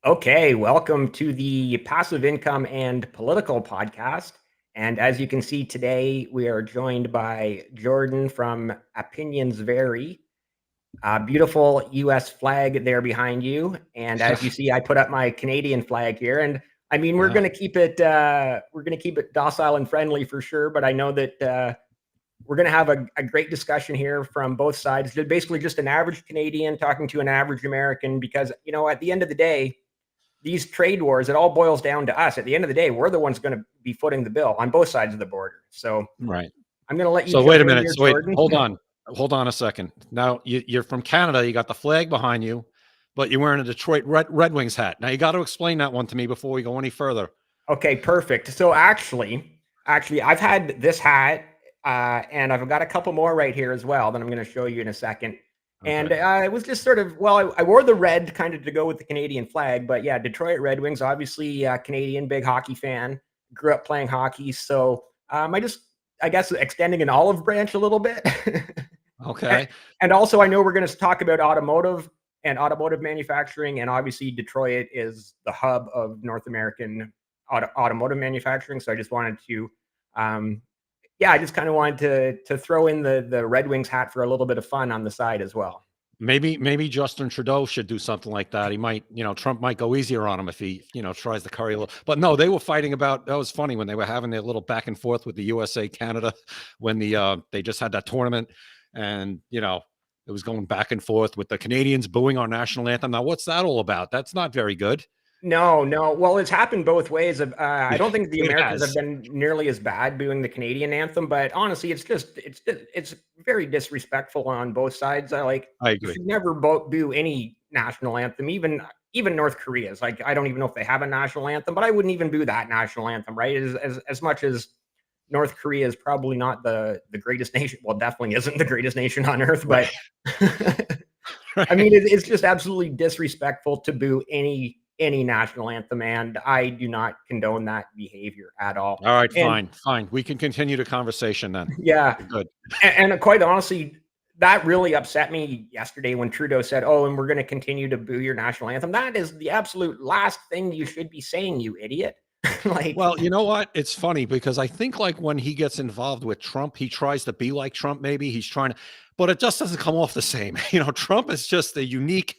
Okay, welcome to the Passive Income and Political Podcast. And as you can see today, we are joined by Jordan from Opinions Vary. Beautiful US flag there behind you. And as you see, I put up my Canadian flag here. And I mean, we're Yeah. going to keep it docile and friendly for sure. But I know that we're going to have a great discussion here from both sides. They're basically just an average Canadian talking to an average American, because, at the end of the day, these trade wars, it all boils down to us. At the end of the day, we're the ones going to be footing the bill on both sides of the border. So Right. I'm going to let you So jump wait a in minute. here, So wait, Jordan. hold on a second. Now you're from Canada. You got the flag behind you, but you're wearing a Detroit Red Wings hat. Now you got to explain that one to me before we go any further. Okay, perfect. So actually, I've had this hat, and I've got a couple more right here as well that I'm going to show you in a second. And Okay. it was just sort of, well, I wore the red kind of to go with the Canadian flag, but yeah, Detroit Red Wings, obviously Canadian, big hockey fan, grew up playing hockey. So I guess, extending an olive branch a little bit. and, Okay. and also, I know we're going to talk about automotive and automotive manufacturing, and obviously Detroit is the hub of North American automotive manufacturing. So I just wanted to, I just kind of wanted to throw in the Red Wings hat for a little bit of fun on the side as well. Maybe Justin Trudeau should do something like that. He might, Trump might go easier on him if he, tries to curry a little. But no, they were fighting about. That was funny when they were having their little back and forth with the USA Canada when they just had that tournament, and it was going back and forth with the Canadians booing our national anthem. Now, what's that all about? That's not very good. No. Well, it's happened both ways. I don't think the It Americans have has. been nearly as bad booing the Canadian anthem, but honestly, it's very disrespectful on both sides. I You agree. should never boo any national anthem, even North Korea's. Like, I don't even know if they have a national anthem, but I wouldn't even boo that national anthem, right? As much as North Korea is probably not the greatest nation. Well, definitely isn't the greatest nation on earth, Right. but I Right. mean, it's just absolutely disrespectful to boo any national anthem, and I do not condone that behavior at all. All right. And Fine. We can continue the conversation then. yeah, We're good. and quite honestly, that really upset me yesterday when Trudeau said, "Oh, and we're going to continue to boo your national anthem." That is the absolute last thing you should be saying, you idiot. Like, Well, you know what? It's funny because I think like when he gets involved with Trump, he tries to be like Trump. Maybe he's trying to, but it just doesn't come off the same. Trump is just a unique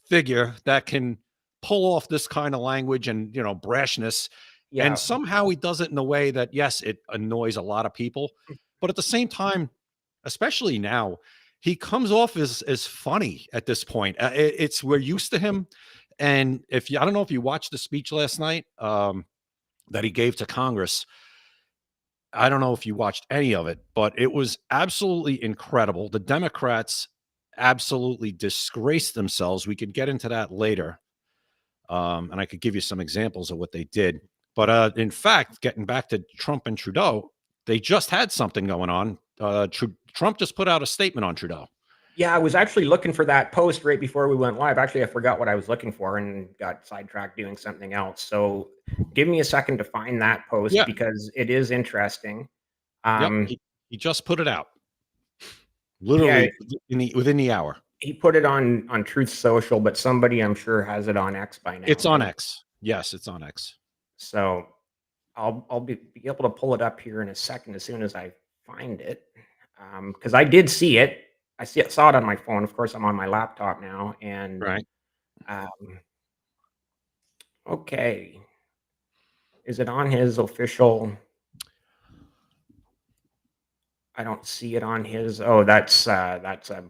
figure that can pull off this kind of language and brashness, and yeah, somehow he does it in a way that yes, it annoys a lot of people, but at the same time, especially now, he comes off as funny at this point. It's we're used to him, and if you, I don't know if you watched the speech last night. That he gave to Congress. I don't know if you watched any of it, but it was absolutely incredible. The Democrats absolutely disgraced themselves. We could get into that later. And I could give you some examples of what they did. But in fact, getting back to Trump and Trudeau, they just had something going on. Trump just put out a statement on Trudeau. yeah. I was actually looking for that post right before we went live. Actually, I forgot what I was looking for and got sidetracked doing something else. So, give me a second to find that post Yeah. because it is interesting. Yep. Um, He just put it out yeah, literally within the hour. he put it on Truth Social, but somebody I'm sure has it on X by now, It's on right? X. Yes, it's on X. So I'll be able to pull it up here in a second as soon as I find it, because I did see it. Saw it on my phone. Of course, I'm on my laptop now, and Right. um, okay, is it on his official? I don't see it on his. Oh, that's a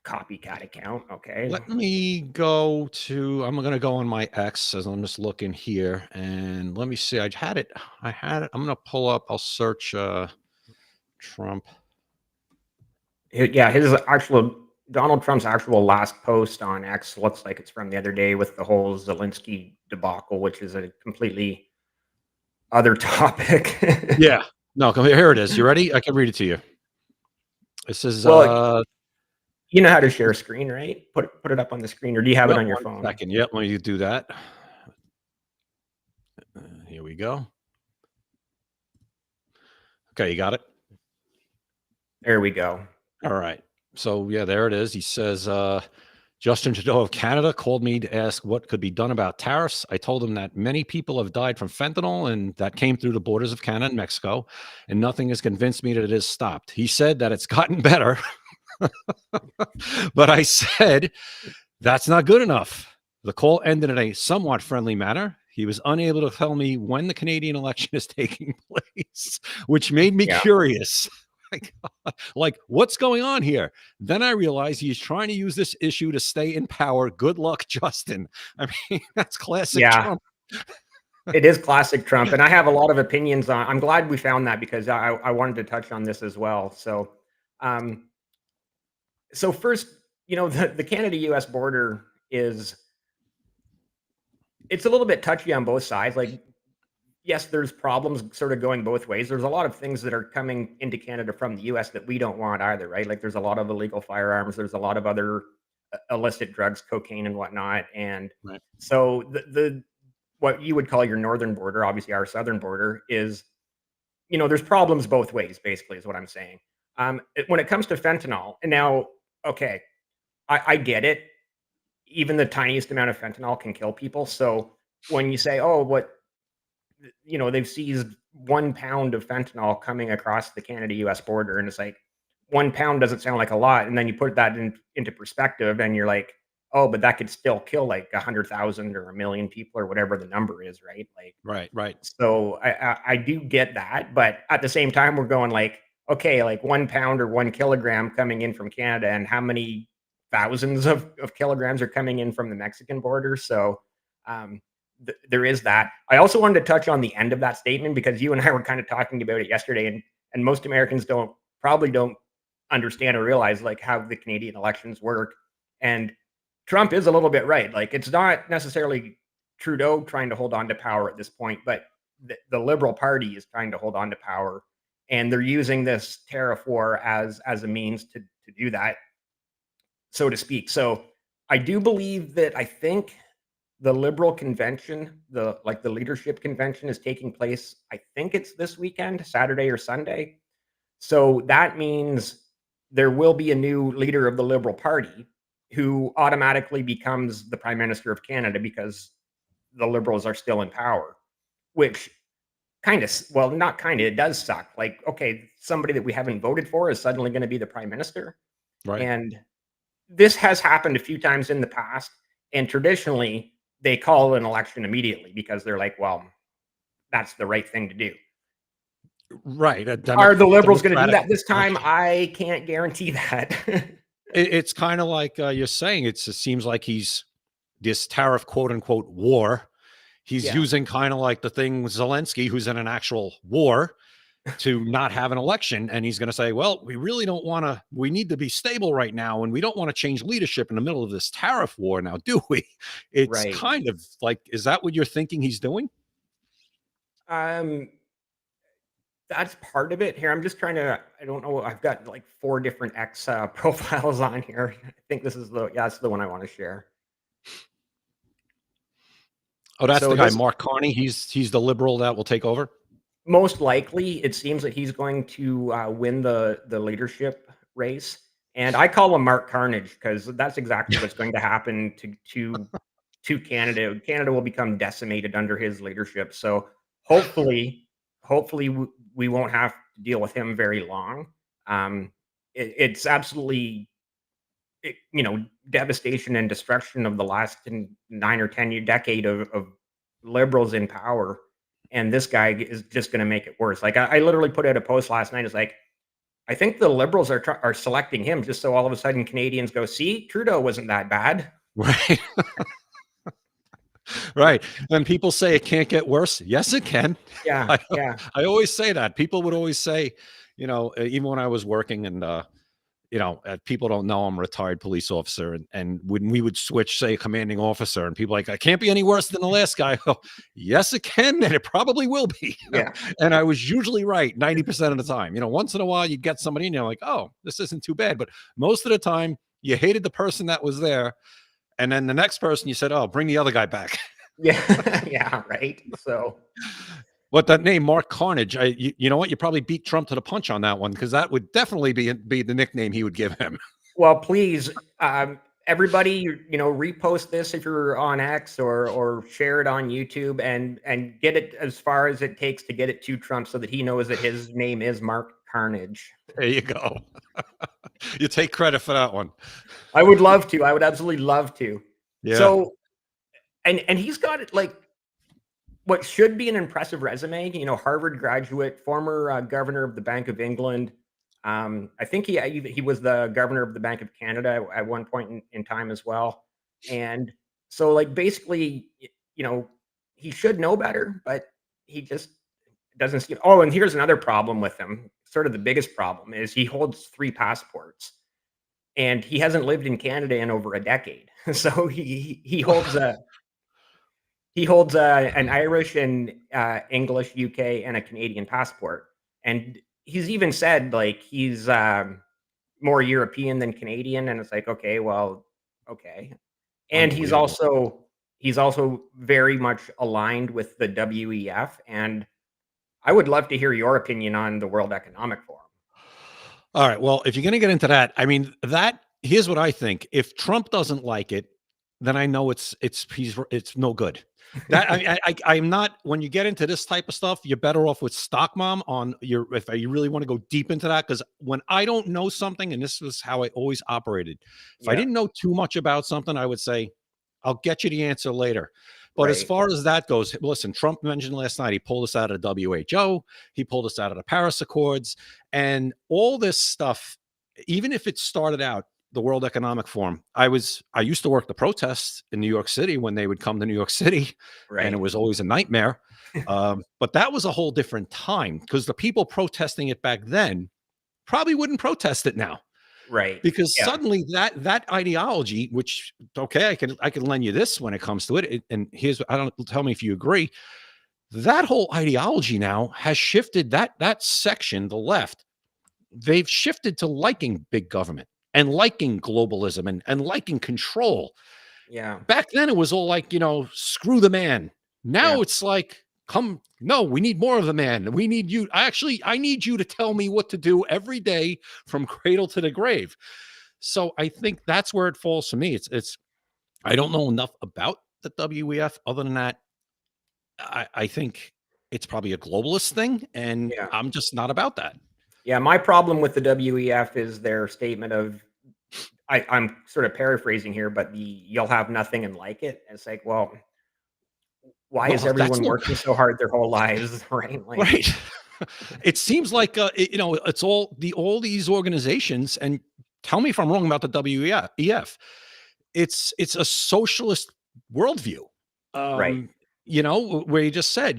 copycat account. Okay, Let me go to, I'm going to go on my X as I'm just looking here and let me see. I had it. I'm going to pull up, I'll search Trump. Yeah, his actual Donald Trump's actual last post on X looks like it's from the other day with the whole Zelensky debacle, which is a completely other topic. Yeah. No, come here. Here it is. You ready? I can read it to you. It says, Well, you know how to share a screen, right? Put it up on the screen, or do you have it yep, on your one phone? second. Yep. Let me do that. Here we go. Okay. You got it. There we go. All right. So yeah, there it is. He says, Justin Trudeau of Canada called me to ask what could be done about tariffs. I told him that many people have died from fentanyl and that came through the borders of Canada and Mexico, and nothing has convinced me that it has stopped. He said that it's gotten better, but I said that's not good enough. The call ended in a somewhat friendly manner. He was unable to tell me when the Canadian election is taking place, which made me curious. Like, what's going on here? Then I realized he's trying to use this issue to stay in power. Good luck, Justin. I mean, that's classic Trump. It is classic Trump. And I have a lot of opinions on, I'm glad we found that because I wanted to touch on this as well. So, so first, you know, the Canada-US border it's a little bit touchy on both sides. Like, yes, there's problems sort of going both ways. There's a lot of things that are coming into Canada from the US that we don't want either, right? Like there's a lot of illegal firearms. There's a lot of other illicit drugs, cocaine and whatnot. And so the what you would call your northern border, obviously our southern border is, you know, there's problems both ways, basically is what I'm saying. When it comes to fentanyl, and now, okay, I get it. Even the tiniest amount of fentanyl can kill people. So when you say, oh, you know, they've seized 1 pound of fentanyl coming across the Canada-US border, and it's like 1 pound doesn't sound like a lot, and then you put that into perspective, and you're like, oh, but that could still kill like 100,000 or 1 million people or whatever the number is, right? Like, right. So I do get that, but at the same time, we're going like, okay, like 1 pound or 1 kilogram coming in from Canada, and how many thousands of kilograms are coming in from the Mexican border? So there is that. I also wanted to touch on the end of that statement because you and I were kind of talking about it yesterday, and most Americans probably don't understand or realize like how the Canadian elections work. And Trump is a little bit right. Like it's not necessarily Trudeau trying to hold on to power at this point, but the Liberal Party is trying to hold on to power, and they're using this tariff war as a means to do that, so to speak. So I do believe that I think the Liberal convention, the leadership convention is taking place. I think it's this weekend, Saturday or Sunday. So that means there will be a new leader of the Liberal Party who automatically becomes the Prime Minister of Canada because the Liberals are still in power, which it does suck. Like, okay, somebody that we haven't voted for is suddenly going to be the Prime Minister. Right. And this has happened a few times in the past. And traditionally, they call an election immediately because they're like, well, that's the right thing to do. Right. Are the Liberals going to do that this time? I can't guarantee that. It's kind of like you're saying, it seems like he's this tariff, quote unquote, war. He's using kind of like the thing with Zelensky, who's in an actual war, to not have an election. And he's going to say, well, we really don't want to, we need to be stable right now. And we don't want to change leadership in the middle of this tariff war now, do we? It's kind of like, is that what you're thinking he's doing? That's part of it. Here, I'm just trying to, I don't know, I've got like 4 different X profiles on here. I think this is that's the one I want to share. Oh, that's the guy, Mark Carney. He's the Liberal that will take over? Most likely, it seems that he's going to win the leadership race. And I call him Mark Carnage because that's exactly what's going to happen to Canada. Canada will become decimated under his leadership. So hopefully we won't have to deal with him very long. It's absolutely, devastation and destruction of the last 9 or 10 decade of Liberals in power. And this guy is just going to make it worse. Like I literally put out a post last night. It's like, I think the Liberals are selecting him just so all of a sudden Canadians go, see, Trudeau wasn't that bad. Right. Right. And people say it can't get worse. Yes, it can. Yeah. I always say that. People would always say, even when I was working and, people don't know I'm a retired police officer. And when we would switch, say, commanding officer, and people like, I can't be any worse than the last guy. Oh, yes, it can. And it probably will be. Yeah. And I was usually right 90% of the time. Once in a while you get somebody and you're like, oh, this isn't too bad. But most of the time you hated the person that was there. And then the next person you said, oh, bring the other guy back. Yeah. Yeah. Right. So. What that name, Mark Carnage, you know what? You probably beat Trump to the punch on that one, because that would definitely be the nickname he would give him. Well, please, everybody, repost this if you're on X, or share it on YouTube, and get it as far as it takes to get it to Trump so that he knows that his name is Mark Carnage. There you go. You take credit for that one. I would love to. I would absolutely love to. Yeah. So, and he's got it like what should be an impressive resume. Harvard graduate, former governor of the Bank of England. I think he was the governor of the Bank of Canada at one point in time as well. And so, like, basically, he should know better, but he just doesn't seem. Oh, and here's another problem with him. Sort of the biggest problem is he holds 3 passports, and he hasn't lived in Canada in over a decade. So he holds an Irish and English, UK, and a Canadian passport. And he's even said like he's more European than Canadian, and it's like, okay, well, okay. And Unbelievable. he's also very much aligned with the WEF, and I would love to hear your opinion on the World Economic Forum. All right. Well, if you're going to get into that, I mean, here's what I think. If Trump doesn't like it, then I know it's no good. That I'm not. When you get into this type of stuff, you're better off with Stock Mom on your. If you really want to go deep into that, because when I don't know something, and this was how I always operated, if I Yeah, didn't know too much about something, I would say, "I'll get you the answer later." But as right. far as that goes, listen, Trump mentioned last night he pulled us out of the WHO, he pulled us out of the Paris Accords, and all this stuff. Even if it started out the World Economic Forum. I used to work the protests in New York City when they would come to New York City, and it Right. was always a nightmare. But that was a whole different time because the people protesting it back then probably wouldn't protest it now Right. because Yeah. suddenly that ideology, which okay, I can lend you this when it comes to it, and here's I don't tell me if you agree. That whole ideology now has shifted. That section, the left, they've shifted to liking big government and liking globalism and liking control. Yeah. Back then, it was all like, screw the man. Yeah. Now it's like, no, we need more of the man. We need you. I need you to tell me what to do every day from cradle to the grave. So I think that's where it falls for me. I don't know enough about the WEF. Other than that, I think it's probably a globalist thing, and Yeah. I'm just not about that. Yeah. My problem with the WEF is their statement of, I'm sort of paraphrasing here, but you'll have nothing and like it. It's like, well, why is Well, that's everyone no working so hard their whole lives, right? Like, right. It seems like it's all these organizations, and tell me if I'm wrong about the WEF. It's a socialist worldview. right. Um, where you just said,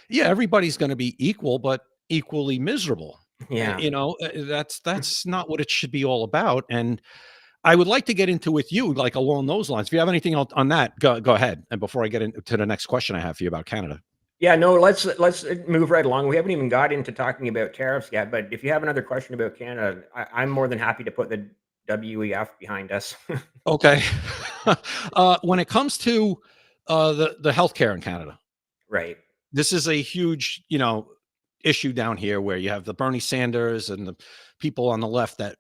yeah, everybody's going to be equal, but equally miserable. Yeah. That's not what it should be all about. And I would like to get into with you, like along those lines. If you have anything else on that, go ahead. And before I get into the next question I have for you about Canada. Yeah. No, let's move right along. We haven't even got into talking about tariffs yet, but if you have another question about Canada, I'm more than happy to put the WEF behind us. Okay. When it comes to the healthcare in Canada, Right. this is a huge, issue down here where you have the Bernie Sanders and the people on the left that,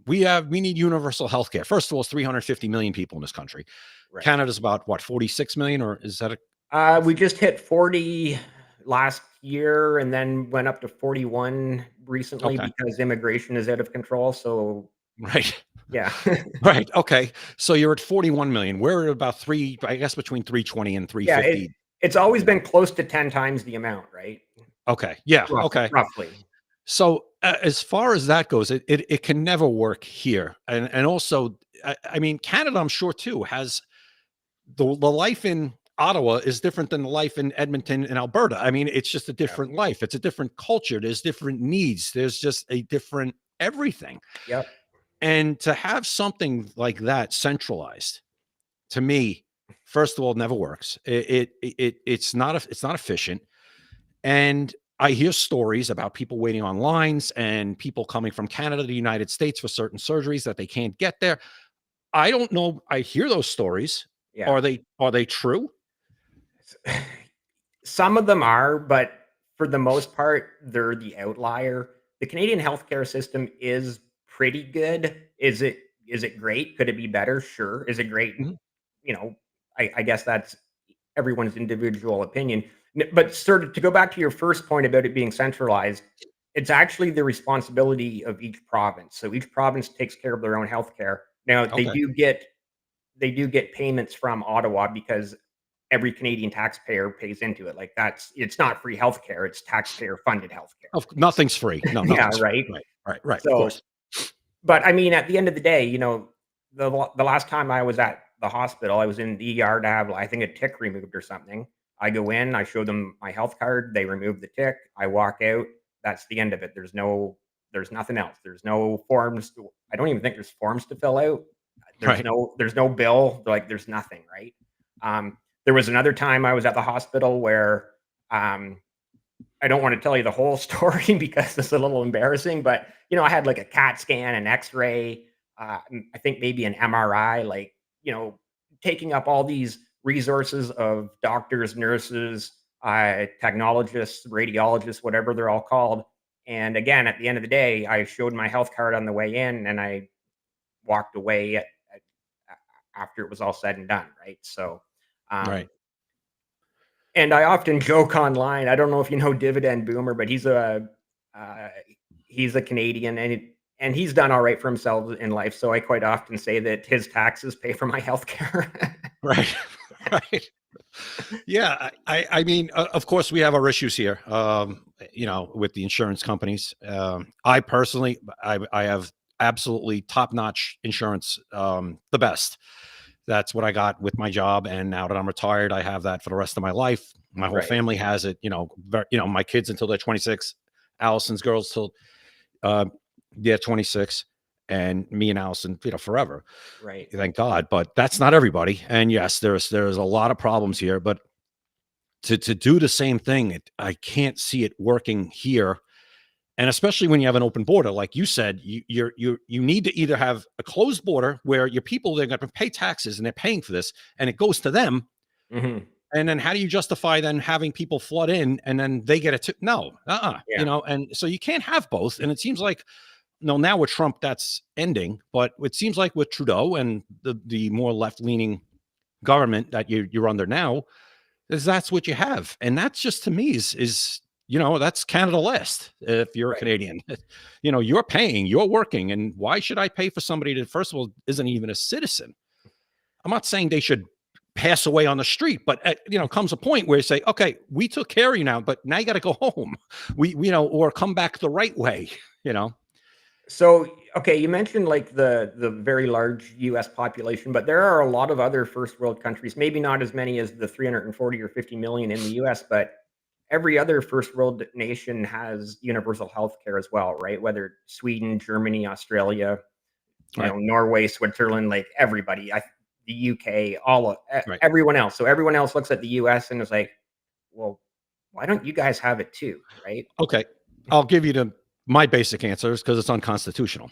we need universal healthcare. First of all, it's 350 million people in this country. Right. Canada's about what, 46 million, or is that We just hit 40 last year and then went up to 41 recently okay? because immigration is out of control. So, Right. yeah. Right. Okay. So you're at 41 million. We're at about I guess between 320 and Yeah, 350. it's always been close to 10 times the amount, right? Okay. Yeah. Okay. Roughly. So as far as that goes, it can never work here, and also, I mean, Canada, I'm sure too has the life in Ottawa is different than the life in Edmonton and Alberta. I mean, it's just a Yeah. different life. It's a different culture. There's different needs. There's just a different everything. Yep. And to have something like that centralized, to me, first of all, never works. It's not efficient. And I hear stories about people waiting on lines and people coming from Canada to the United States for certain surgeries that they can't get there. I don't know. I hear those stories. Yeah. Are they true? Some of them are, but for the most part, they're the outlier. The Canadian healthcare system is pretty good. Is it Is it great? Could it be better? Sure. Is it great? Mhm. You know, I guess that's everyone's individual opinion. But sort of to go back to your first point about it being centralized, it's actually the responsibility of each province. So each province takes care of their own healthcare. Now Okay. they do get payments from Ottawa because every Canadian taxpayer pays into it. Like it's not free healthcare; it's taxpayer funded healthcare. Nothing's free. No, Yeah, nothing's free. right. Right. Right. Right. Of So, course. but I mean, at the end of the day, the last time I was at the hospital, I was in the ER to have, I think, a tick removed or something. I go in, I show them my health card, they remove the tick, I walk out. That's the end of it. There's nothing else. There's no forms. I don't even think there's forms to fill out. Right. There's no bill. Like there's nothing, right? There was another time I was at the hospital where um, I don't want to tell you the whole story because it's a little embarrassing, but I had like a CAT scan, an X-ray, I think maybe an MRI, like, taking up all these resources of doctors, nurses, technologists, radiologists, whatever they're all called. And again, at the end of the day, I showed my health card on the way in and I walked away after it was all said and done. Right. So, um, Right. and I often joke online. I don't know if you know Dividend Boomer, but uh, he's a Canadian, and he's done all right for himself in life. So I quite often say that his taxes pay for my health care. Right. Right. Yeah. I mean, of course, we have our issues here. With the insurance companies. I personally, I have absolutely top notch insurance. The best. That's what I got with my job, and now that I'm retired, I have that for the rest of my life. My whole Right, family has it. My kids until they're 26, Allison's girls till uh, they're 26, and me and Allison, forever. right, Thank God. But that's not everybody. And yes, there's a lot of problems here. But to do the same thing, I can't see it working here. And especially when you have an open border, like you said, you need to either have a closed border where your people, they're going to pay taxes and they're paying for this, and it goes to them. hmm And then how do you justify then having people flood in and then they get it too? No, yeah, and so you can't have both. And it seems like, no, now with Trump, that's ending. But it seems like with Trudeau and the more left leaning government that you're under now, is that's what you have. And that's just, to me, is that's Canada list. If you're a right. Canadian, you're paying, you're working. And why should I pay for somebody that, first of all, isn't even a citizen? I'm not saying they should pass away on the street, but comes a point where you say, okay, we took care of you now, but now you got to go home. Or come back the right way, you know? So, okay, you mentioned like the very large U.S. population, but there are a lot of other first world countries. Maybe not as many as the 340 or 50 million in the U.S., but every other first world nation has universal health care as well, right? Whether Sweden, Germany, Australia, Right. Norway, Switzerland, like everybody, the UK, Right. everyone else. So everyone else looks at the US and is like, well, why don't you guys have it too, right? Okay. I'll give you my basic answers because it's unconstitutional.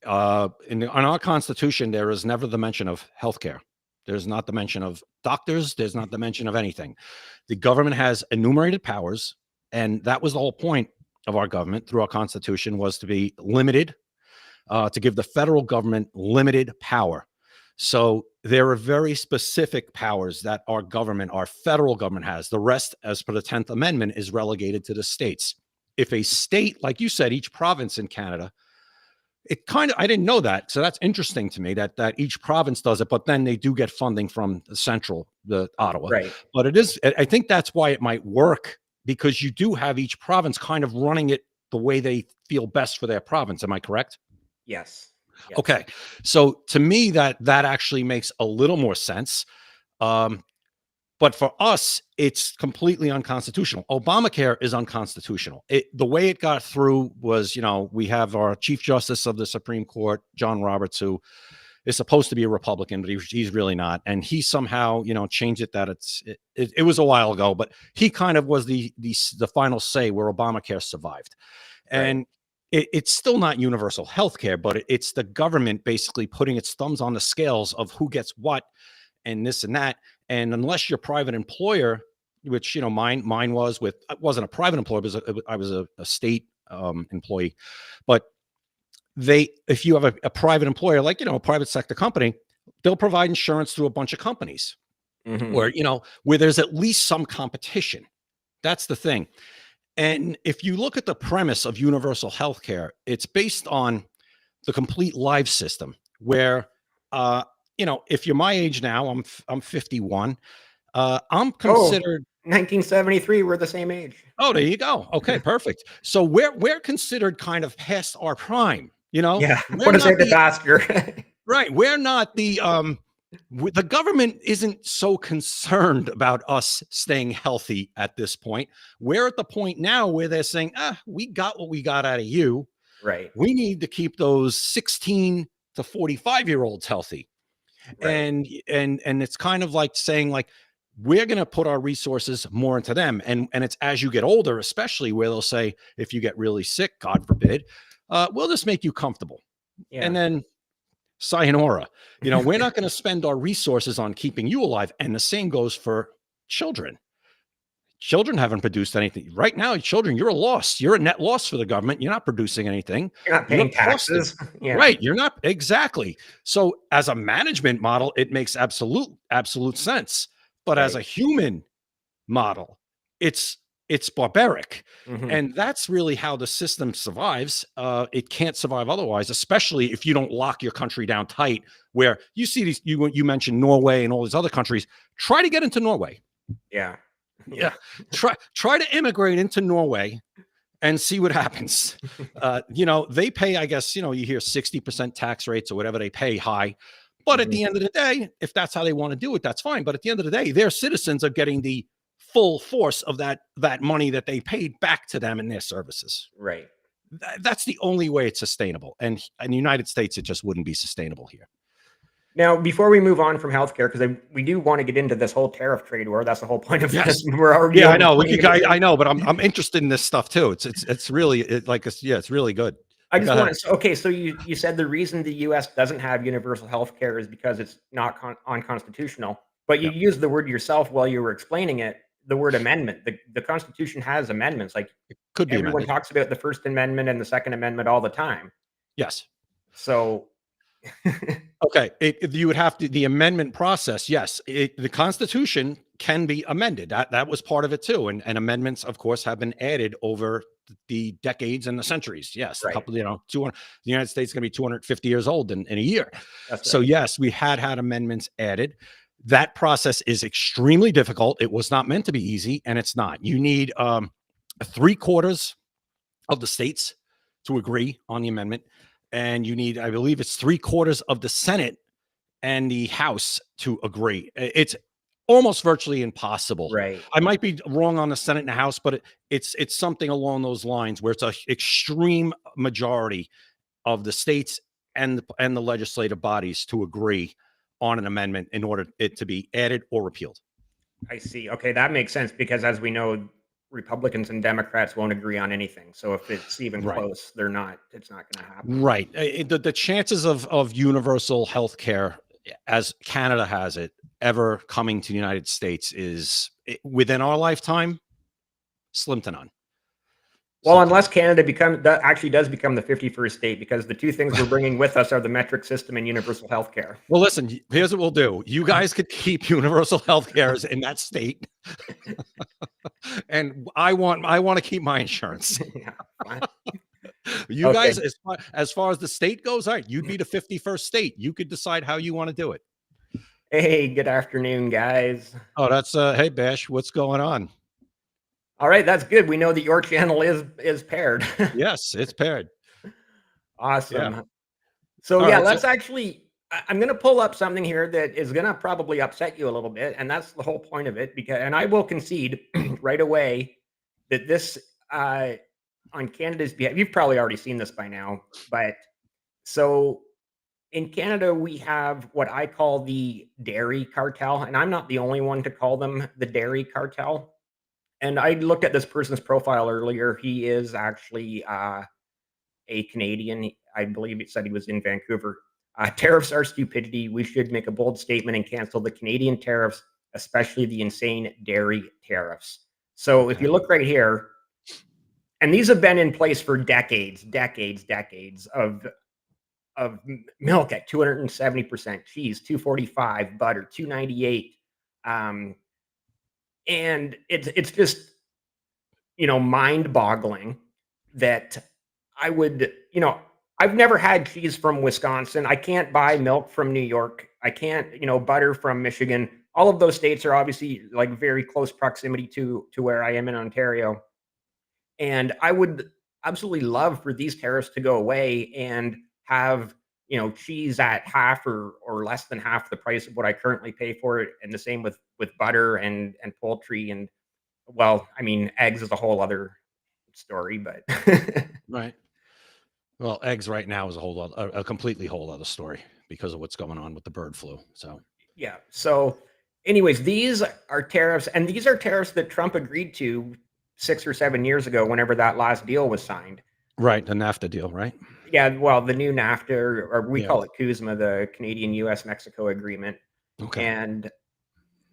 In our Constitution, there is never the mention of healthcare. There's not the mention of doctors. There's not the mention of anything. The government has enumerated powers, and that was the whole point of our government through our Constitution, was to be limited, to give the federal government limited power. So there are very specific powers that our federal government has. The rest, as per the 10th Amendment, is relegated to the states. If a state, like you said, each province in Canada, I didn't know that. So that's interesting to me that each province does it, but then they do get funding from the Ottawa. Right. But I think that's why it might work, because you do have each province kind of running it the way they feel best for their province. Am I correct? Yes. Yes. Okay. So to me, that actually makes a little more sense. Um, but for us, it's completely unconstitutional. Obamacare is unconstitutional. The way it got through was, we have our Chief Justice of the Supreme Court, John Roberts, who is supposed to be a Republican, but he's really not. And he somehow, changed it. It was a while ago, but he kind of was the final say where Obamacare survived. Right. And it's still not universal health care, but it's the government basically putting its thumbs on the scales of who gets what and this and that. And unless you're a private employer, which, mine I wasn't a private employer, because I was a state employee, but if you have a private employer, like, a private sector company, they'll provide insurance through a bunch of companies Mhm. where, where there's at least some competition. That's the thing. And if you look at the premise of universal health care, it's based on the complete life system where, if you're my age now, I'm 51. I'm Oh, considered. 1973, we're the same age. Oh, there you go. Okay, perfect. So we're considered kind of past our prime. Yeah, We're put us not at the the pasture. right. We're not the government isn't so concerned about us staying healthy at this point. We're at the point now where they're saying, we got what we got out of you. Right, We need to keep those 16 to 45-year-olds healthy. right. And it's kind of like saying, like, we're going to put our resources more into them. And it's as you get older, especially, where they'll say, if you get really sick, God forbid, we'll just make you comfortable. Yeah. And then sayonara. We're not going to spend our resources on keeping you alive. And the same goes for children. Children haven't produced anything right now. Children, you're a loss. You're a net loss for the government. You're not producing anything. You're not You're paying costing. taxes. Yeah. Right. You're not exactly. So as a management model, it makes absolute sense. But as Right. a human model, it's barbaric. Mhm. And that's really how the system survives. It can't survive otherwise, especially if you don't lock your country down tight, where you see these, you mentioned Norway and all these other countries. Try to get into Norway. Yeah. Yeah. Try to immigrate into Norway and see what happens. They pay, I guess, you hear 60% tax rates or whatever they pay, high. But at Mhm. the end of the day, if that's how they want to do it, that's fine. But at the end of the day, their citizens are getting the full force of that money that they paid back to them in their services. Right. That's the only way it's sustainable. And in the United States, it just wouldn't be sustainable here. Now, before we move on from healthcare, because we do want to get into this whole tariff trade war. That's the whole point of Yes. this. We're already Yeah, I over know. 20 minutes in. I know, but I'm interested in this stuff too. It's really it's really good. I just Go ahead. want to. Okay, so you said the reason the U.S. doesn't have universal health care is because it's not unconstitutional. But you Yeah. used the word yourself while you were explaining it. The word amendment. The Constitution has amendments. Like Could be everyone amended. talks about the First Amendment and the Second Amendment all the time. Yes. So, Okay. You would have to, the amendment process. Yes. The Constitution can be amended. That was part of it too. And amendments, of course, have been added over the decades and the centuries. Yes. A right. couple, 200, the United States is going to be 250 years old in a year. That's So right. yes, we had amendments added. That process is extremely difficult. It was not meant to be easy, and it's not. You need 3/4 of the states to agree on the amendment. And you need, I believe it's 3/4 of the Senate and the House to agree. It's almost virtually impossible. Right. I might be wrong on the Senate and the House, but it's something along those lines where it's an extreme majority of the states and the legislative bodies to agree on an amendment in order it to be added or repealed. I see. Okay, that makes sense because as we know, Republicans and Democrats won't agree on anything. So if it's even Right. close, it's not going to happen. Right. The chances of universal health care, as Canada has it, ever coming to the United States is within our lifetime slim to none. Well, Slim to unless Canada actually does become the 51st state, because the two things we're bringing with us are the metric system and universal health care. Well, listen, here's what we'll do. You guys could keep universal health care in that state. And I want to keep my insurance. Yeah, fine. You Okay. guys, as far as the state goes, all right, you'd be the 51st state. You could decide how you want to do it. Hey, good afternoon, guys. Oh, that's hey Bash, what's going on? All right, that's good. We know that your channel is paired. Yes, it's paired. Awesome. Yeah. So All yeah, right, let's actually. I'm going to pull up something here that is going to probably upset you a little bit, and that's the whole point of it. And I will concede right away that this on Canada's behalf. You've probably already seen this by now, but so in Canada we have what I call the dairy cartel, and I'm not the only one to call them the dairy cartel. And I looked at this person's profile earlier. He is actually a Canadian. I believe it said he was in Vancouver. Tariffs are stupidity. We should make a bold statement and cancel the Canadian tariffs, especially the insane dairy tariffs. So if you look right here, and these have been in place for decades of milk at 270%, cheese 245, butter 298. And it's just, mind boggling that I would, I've never had cheese from Wisconsin. I can't buy milk from New York. I can't, butter from Michigan. All of those states are obviously like very close proximity to where I am in Ontario. And I would absolutely love for these tariffs to go away and have, cheese at half or less than half the price of what I currently pay for it. And the same with butter and poultry. And well, I mean, eggs is a whole other story, but Right. Well, eggs right now is a completely whole other story because of what's going on with the bird flu. So, yeah. So, anyways, these are tariffs, and these are tariffs that Trump agreed to 6 or 7 years ago, whenever that last deal was signed. right, the NAFTA deal, right? Yeah, well, the new NAFTA, or we Yeah. call it CUSMA, the Canadian U.S. Mexico Agreement. Okay. And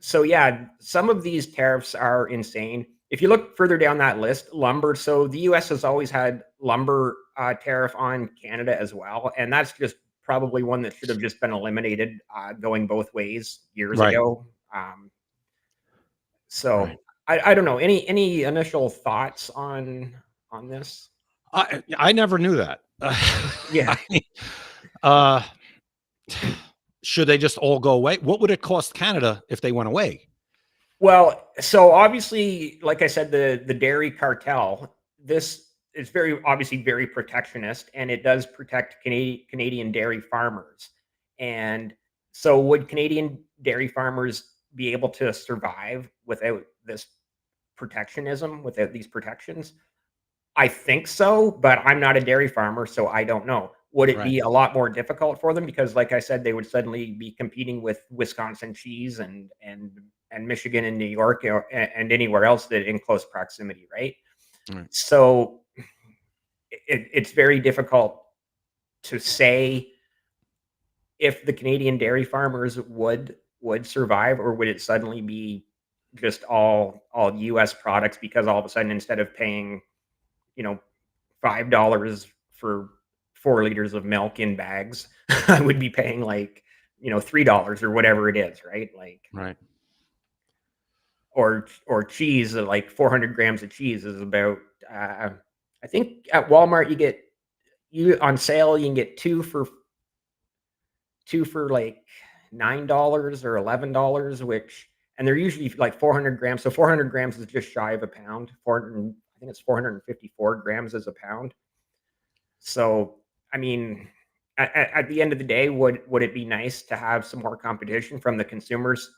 so, yeah, some of these tariffs are insane. If you look further down that list, lumber. So the U.S. has always had lumber tariff on Canada as well, and that's just probably one that should have just been eliminated, going both ways years Right. ago. So Right. I don't know. Any initial thoughts on this? I never knew that. Yeah. uh, should they just all go away? What would it cost Canada if they went away? Well, so obviously, like I said, the dairy cartel, this is very obviously very protectionist, and it does protect Canadian dairy farmers. And so, would Canadian dairy farmers be able to survive without this protectionism, without these protections? I think so, but I'm not a dairy farmer, so I don't know. Would it Right. be a lot more difficult for them because, like I said, they would suddenly be competing with Wisconsin cheese and Michigan and New York, and anywhere else that in close proximity, right? Right. So it's very difficult to say if the Canadian dairy farmers would survive, or would it suddenly be just all U.S. products because all of a sudden instead of paying, you know, $5 for 4 liters of milk in bags, I would be paying like, $3 or whatever it is, right? Like, Right. or cheese, like 400 grams of cheese is about, I think at Walmart you on sale, you can get two for like $9 or $11, and they're usually like 400 grams. So 400 grams is just shy of a pound. 400, I think it's 454 grams is a pound. So, I mean, at the end of the day, would it be nice to have some more competition from the consumer's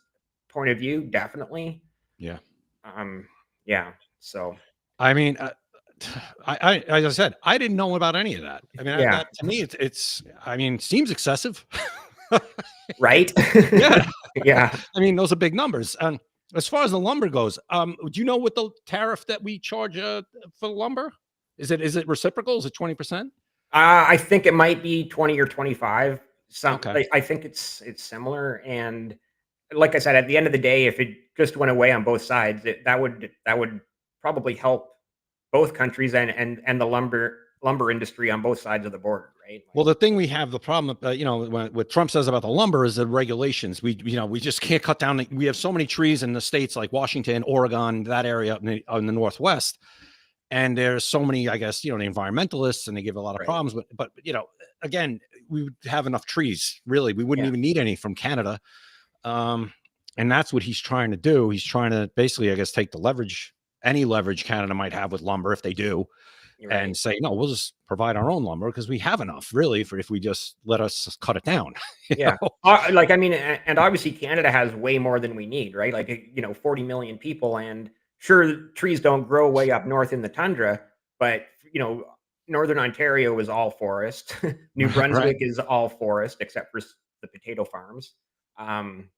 point of view? Definitely. Yeah. Um, yeah. So, I mean, as I said, I didn't know about any of that. I mean, yeah. that to me, I mean, seems excessive. Right. Yeah. Yeah. I mean, those are big numbers. And as far as the lumber goes, do you know what the tariff that we charge for lumber? Is it reciprocal? Is it 20%? I think it might be 20 or 25. Okay. I think it's similar. And like I said, at the end of the day, if it just went away on both sides, that would probably help both countries and the lumber industry on both sides of the border, right? Well, the thing we have the problem, what Trump says about the lumber is the regulations. We just can't cut down. We have so many trees in the states like Washington, Oregon, that area in the Northwest. And there's so many, I guess, the environmentalists, and they give a lot of Right. problems. But again, we would have enough trees. Really, we wouldn't Yeah. even need any from Canada. And that's what he's trying to do. He's trying to basically, I guess, take any leverage Canada might have with lumber, if they do, You're right. and say, no, we'll just provide our own lumber because we have enough, really, for if we just let us cut it down. you Yeah. know? Like, I mean, and obviously Canada has way more than we need, right? Like, 40 million people, and sure, trees don't grow way up north in the tundra, but Northern Ontario is all forest. New Right. Brunswick is all forest except for the potato farms. Um,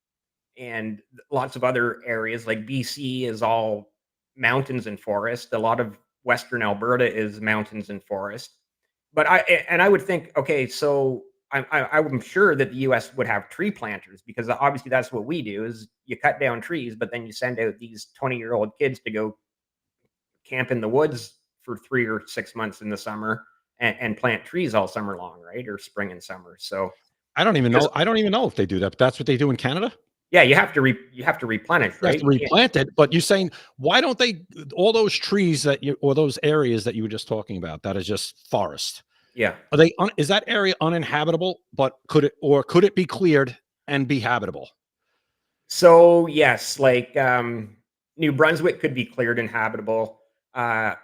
and lots of other areas like BC is all mountains and forest. A lot of Western Alberta is mountains and forest. But I would think, okay, so I'm sure that the U.S. would have tree planters, because obviously that's what we do is you cut down trees, but then you send out these 20-year-old kids to go camp in the woods for 3 or 6 months in the summer, and plant trees all summer long, right? Or spring and summer. So I don't even because know. I don't even know if they do that, but that's what they do in Canada. yeah, you have to replenish, You have right? to You can't, replant it. But you're saying, why don't they, all those trees that you, or those areas that you were just talking about, that is just forest? yeah. Are they, is that area uninhabitable, but could it be cleared and be habitable? So yes, like New Brunswick could be cleared and habitable. Uh,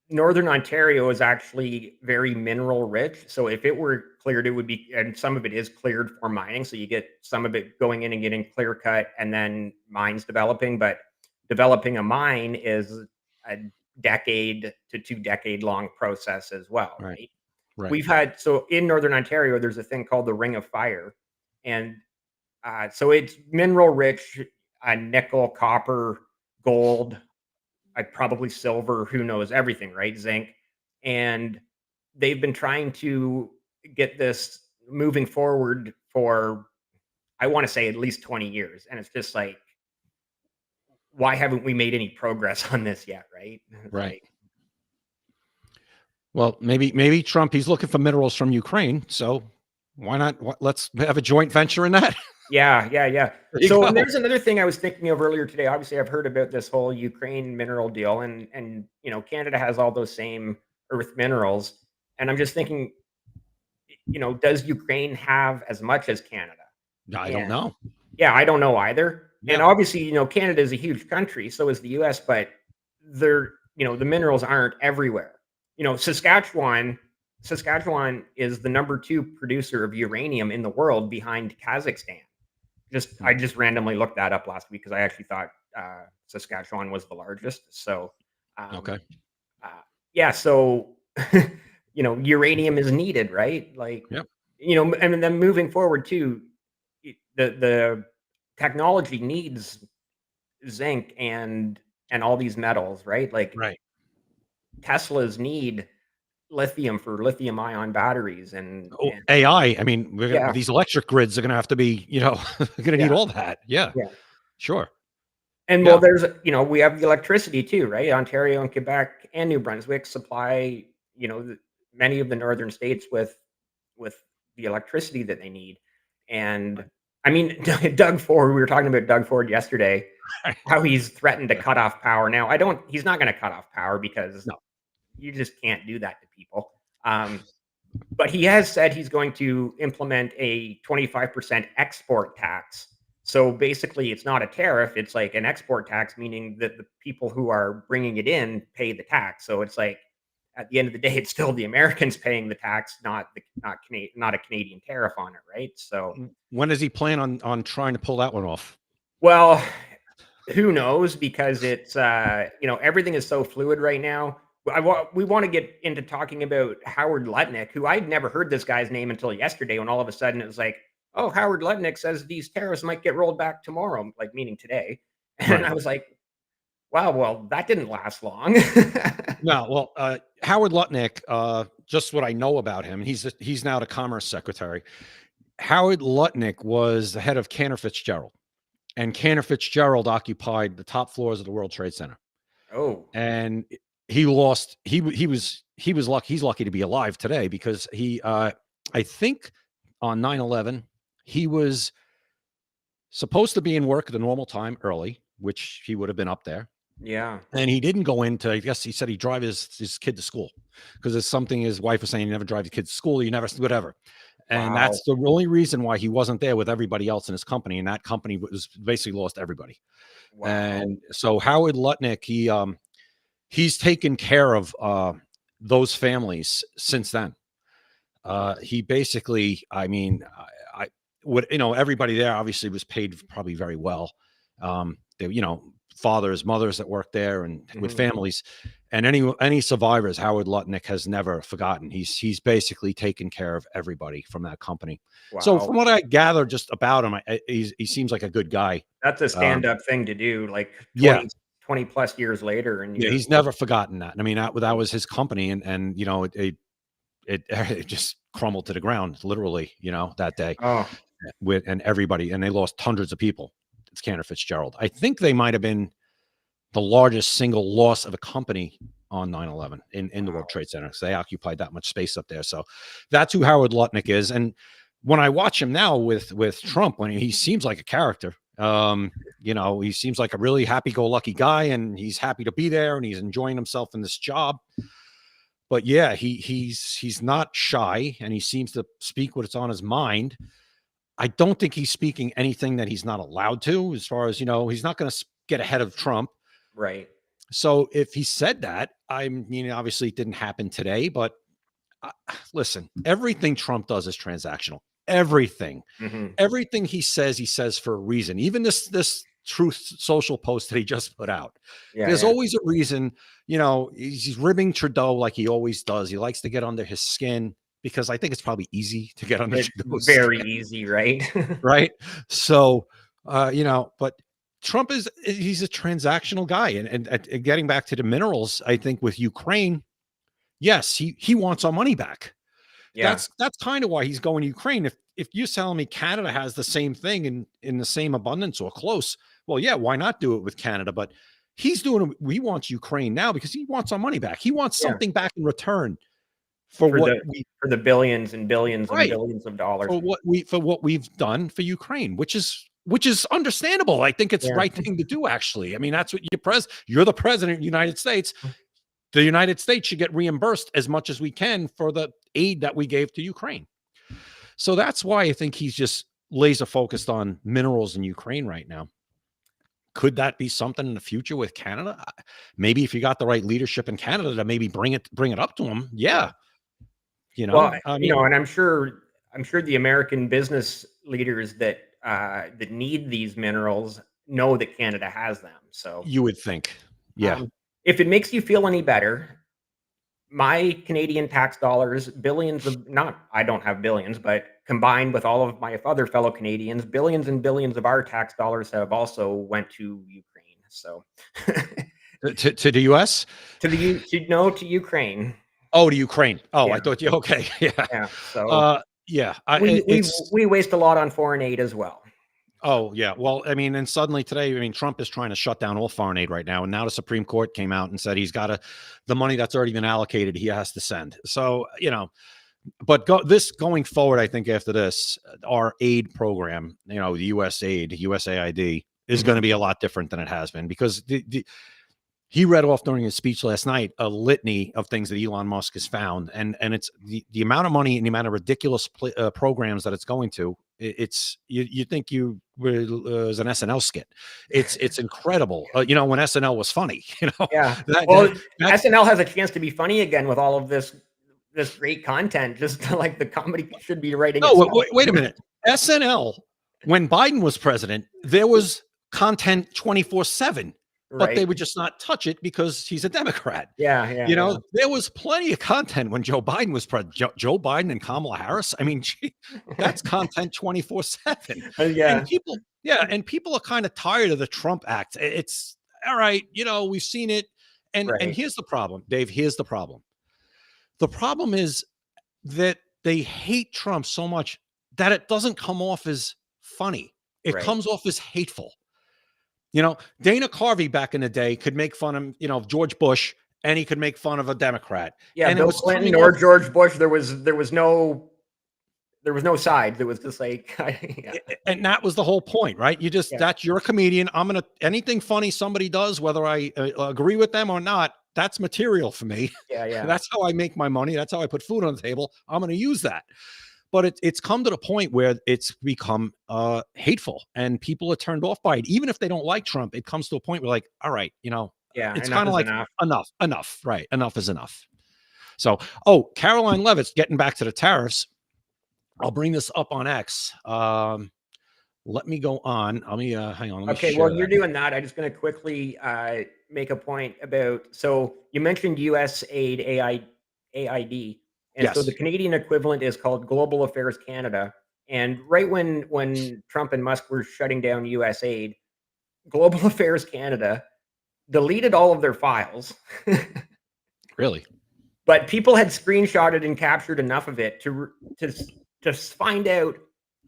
Northern Ontario is actually very mineral rich. So if it were cleared, it would be, and some of it is cleared for mining. So you get some of it going in and getting clear cut and then mines developing. But developing a mine is a decade to 2 decade long process as well, Right. right? Right. We've had, so in Northern Ontario, there's a thing called the Ring of Fire. And so it's mineral rich, nickel, copper, gold, probably silver, who knows, everything, right? Zinc. And they've been trying to get this moving forward for, I want to say, at least 20 years. And it's just like, why haven't we made any progress on this yet, right? Right. Like, Well, maybe Trump, he's looking for minerals from Ukraine. So why not? Let's have a joint venture in that. yeah, yeah, yeah. There you So, and go. there's another thing I was thinking of earlier today. Obviously, I've heard about this whole Ukraine mineral deal, and Canada has all those same earth minerals, and I'm just thinking, does Ukraine have as much as Canada? I don't And know. yeah, I don't know either. And Yeah. obviously, Canada is a huge country, so is the US, but the minerals aren't everywhere. Saskatchewan is the number 2 producer of uranium in the world behind Kazakhstan. I just randomly looked that up last week because I actually thought Saskatchewan was the largest. So, Okay. uh, yeah, so uranium is needed, right? Like, Yep. and then moving forward too, the technology needs zinc and all these metals, right? Like Right. Teslas need lithium for lithium ion batteries Oh, and AI. I mean, yeah, these electric grids are going to have to be, going to need yeah, all that. Yeah. yeah. Sure. And well, Yeah. we have the electricity too, right? Ontario and Quebec and New Brunswick supply, many of the northern states with the electricity that they need. And I mean, Doug Ford, we were talking about Doug Ford yesterday, Right. how he's threatened to Yeah. cut off power. Now, he's not going to cut off power because No. you just can't do that to people. But he has said he's going to implement a 25% export tax. So basically, it's not a tariff, it's like an export tax, meaning that the people who are bringing it in pay the tax. So it's like, at the end of the day, it's still the Americans paying the tax, not a Canadian tariff on it, right? So, When does he plan on trying to pull that one off? well, who knows? Because it's everything is so fluid right now. We want to get into talking about Howard Lutnick, who I'd never heard this guy's name until yesterday, when all of a sudden it was like, oh, Howard Lutnick says these tariffs might get rolled back tomorrow, like meaning today. And Right. I was like, wow, well, that didn't last long. No, well, Howard Lutnick, just what I know about him, he's now the Commerce Secretary. Howard Lutnick was the head of Cantor Fitzgerald, and Cantor Fitzgerald occupied the top floors of the World Trade Center. Oh, And he lost. He was lucky. He's lucky to be alive today because I think on 9/11 he was supposed to be in work at the normal time early, which he would have been up there. yeah. And he didn't go into, I guess he said he'd drive his kid to school because there's something his wife was saying, you never drive your kids to school, you never, whatever. And Wow. that's the only reason why he wasn't there with everybody else in his company. And that company was basically lost everybody. Wow. And so Howard Lutnick, he's taken care of those families since then. He basically, I mean, I would, everybody there obviously was paid probably very well. They, fathers, mothers that worked there and with Mhm. families, and any survivors, Howard Lutnick has never forgotten. He's basically taken care of everybody from that company. So Wow. from what I gather just about him, he seems like a good guy. That's a Um, stand-up thing to do, like yeah, 20 plus years later, and yeah, you're he's never forgotten that. I mean, that was his company, and it just crumbled to the ground, literally, that day oh, and everybody, and they lost hundreds of people. It's Cantor Fitzgerald. I think they might have been the largest single loss of a company on 9/11 in the World Trade Center, because they occupied that much space up there. So that's who Howard Lutnick is. And when I watch him now with Trump, when he seems like a character, he seems like a really happy-go-lucky guy, and he's happy to be there, and he's enjoying himself in this job. But yeah, he's not shy, and he seems to speak what's on his mind. I don't think he's speaking anything that he's not allowed to, as far as, he's not going to get ahead of Trump. Right. So if he said that, obviously it didn't happen today, but listen, everything Trump does is transactional. Everything he says for a reason. Even this Truth Social post that he just put out. There's always a reason. He's ribbing Trudeau like he always does. He likes to get under his skin, because I think it's probably easy to get under Trudeau's very skin. easy, right? Right. So, but Trump he's a transactional guy. And getting back to the minerals, I think with Ukraine, yes, he wants our money back. Yeah. That's kind of why he's going to Ukraine. If you're telling me Canada has the same thing in the same abundance or close, well, yeah, why not do it with Canada? But he wants Ukraine now because he wants our money back. He wants something back in return for the billions and billions and billions of dollars for what we've done for Ukraine, which is understandable. I think it's the right thing to do, actually. I mean, that's what you're the president of the United States. The United States should get reimbursed as much as we can for the aid that we gave to Ukraine. So that's why I think he's just laser focused on minerals in Ukraine right now. Could that be something in the future with Canada? Maybe if you got the right leadership in Canada to maybe bring it up to him. Yeah. Well, and I'm sure the American business leaders that need these minerals know that Canada has them. So you would think. Yeah. If it makes you feel any better, my Canadian tax dollars, I don't have billions, but combined with all of my other fellow Canadians, billions and billions of our tax dollars have also went to Ukraine. So to the US? To Ukraine. Oh, to Ukraine. Oh, I thought you okay. Yeah. So we waste a lot on foreign aid as well. Oh, yeah. Well, I mean, and suddenly today, Trump is trying to shut down all foreign aid right now. And now the Supreme Court came out and said he's got the money that's already been allocated, he has to send. So, but going forward, I think after this, our aid program, the USAID is going to be a lot different than it has been, because he read off during his speech last night a litany of things that Elon Musk has found, and it's the amount of money and the amount of ridiculous programs that it's going to. It's you think you was an SNL skit. It's incredible. When SNL was funny, Yeah. SNL has a chance to be funny again with all of this great content. Just like the comedy should be writing. No, wait a minute. SNL, when Biden was president, there was content 24/7. But they would just not touch it because he's a Democrat. Yeah. There was plenty of content when Joe Biden was president. Joe Biden and Kamala Harris. I mean, that's content 24/7. And people are kind of tired of the Trump act. It's all right. We've seen it. And here's the problem, Dave. Here's the problem. The problem is that they hate Trump so much that it doesn't come off as funny. It comes off as hateful. Dana Carvey back in the day could make fun of, George Bush, and he could make fun of a Democrat. Yeah, and Bill Clinton or George Bush, there was no side. There was just like, and that was the whole point, right? You're a comedian. Anything funny somebody does, whether I agree with them or not, that's material for me. Yeah. That's how I make my money. That's how I put food on the table. I'm going to use that. But it's come to the point where it's become hateful, and people are turned off by it. Even if they don't like Trump, it comes to a point where, like, all right, it's kind of like enough, right? Enough is enough. So, Caroline Levitt's getting back to the tariffs. I'll bring this up on X. Let me go on. Let me hang on. Okay, well, you're doing that. I'm just going to quickly make a point about. So you mentioned USAID, AID. And so the Canadian equivalent is called Global Affairs Canada. And right when Trump and Musk were shutting down USAID, Global Affairs Canada deleted all of their files. Really? But people had screenshotted and captured enough of it to find out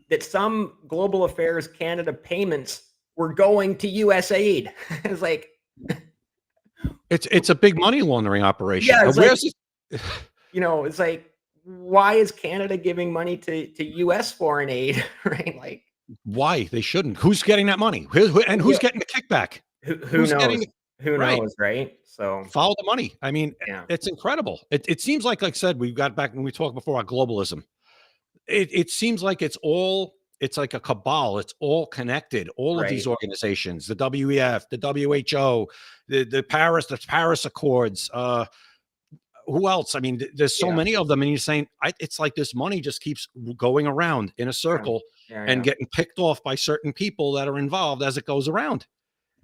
that some Global Affairs Canada payments were going to USAID. It's like, It's a big money laundering operation. Yeah, it's Where's like, it's like, why is Canada giving money to US foreign aid, right? Like, why they shouldn't? Who's getting that money? And who's yeah, getting the kickback? who Who's knows? getting Who right? knows, right? So, Follow the money. I mean, yeah, it's incredible. It seems like I said, we got back when we talked before about globalism. It seems like it's like a cabal. It's all connected. All of these right. organizations, the WEF, the WHO, the Paris Accords. Who else? I mean, there's so Yeah, many of them, and you're saying it's like this money just keeps going around in a yeah, circle yeah, and yeah. getting picked off by certain people that are involved as it goes around,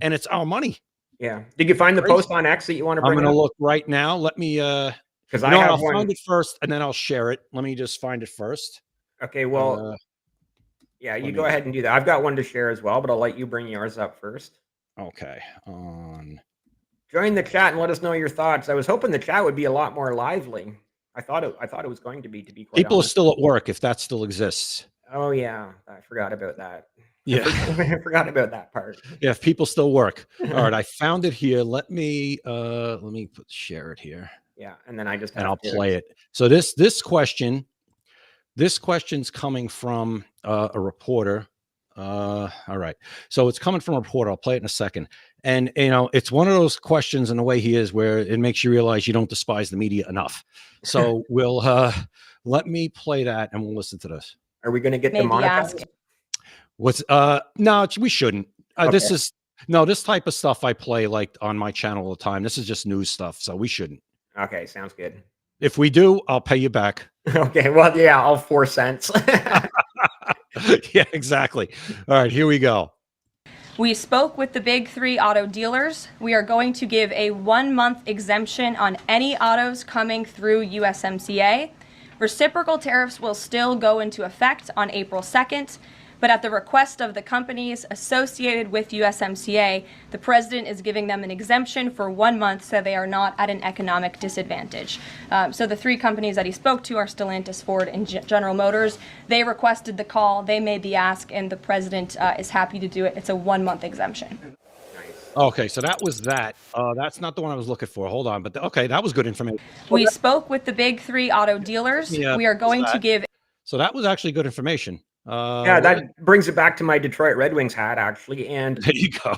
and it's our money. Yeah. Did you find the Crazy. post on X that you want to I'm bring gonna up? look right now. Let me. Because You I know what? have I'll one. find it first, and then I'll share it. Let me just find it first. Okay, well, Uh, yeah, you let go me. ahead and do that. I've got one to share as well, but I'll let you bring yours up first. Okay. On. Join the chat and let us know your thoughts. I was hoping the chat would be a lot more lively. I thought it was going to be quite People are honest. still at work if that still exists. Oh yeah, I forgot about that. Yeah. I forgot about that part. Yeah. If people still work. All right. I found it here. Let me share it here, Yeah, and then I just and have I'll to. play it. So this question's coming from a reporter. All right. So it's coming from a reporter. I'll play it in a second. And, it's one of those questions in the way he is where it makes you realize you don't despise the media enough. So let me play that and we'll listen to this. Are we going to get Maybe demonetized? No, we shouldn't. This Okay. is, no, this type of stuff I play like on my channel all the time. This is just news stuff. So we shouldn't. Okay, sounds good. If we do, I'll pay you back. Okay, well, yeah, all 4 cents. Yeah, exactly. All right, here we go. We spoke with the big three auto dealers. We are going to give a 1-month exemption on any autos coming through USMCA. Reciprocal tariffs will still go into effect on April 2nd, but at the request of the companies associated with USMCA, the president is giving them an exemption for 1 month so they are not at an economic disadvantage. So the three companies that he spoke to are Stellantis, Ford, and General Motors. They requested the call, they made the ask, and the president is happy to do it. It's a 1-month exemption. Okay, so that was that. That's not the one I was looking for. Hold on, but okay, that was good information. We spoke with the big three auto dealers. Yeah, We are going to give. So that was actually good information. Yeah, that brings it back to my Detroit Red Wings hat, actually. And there you go.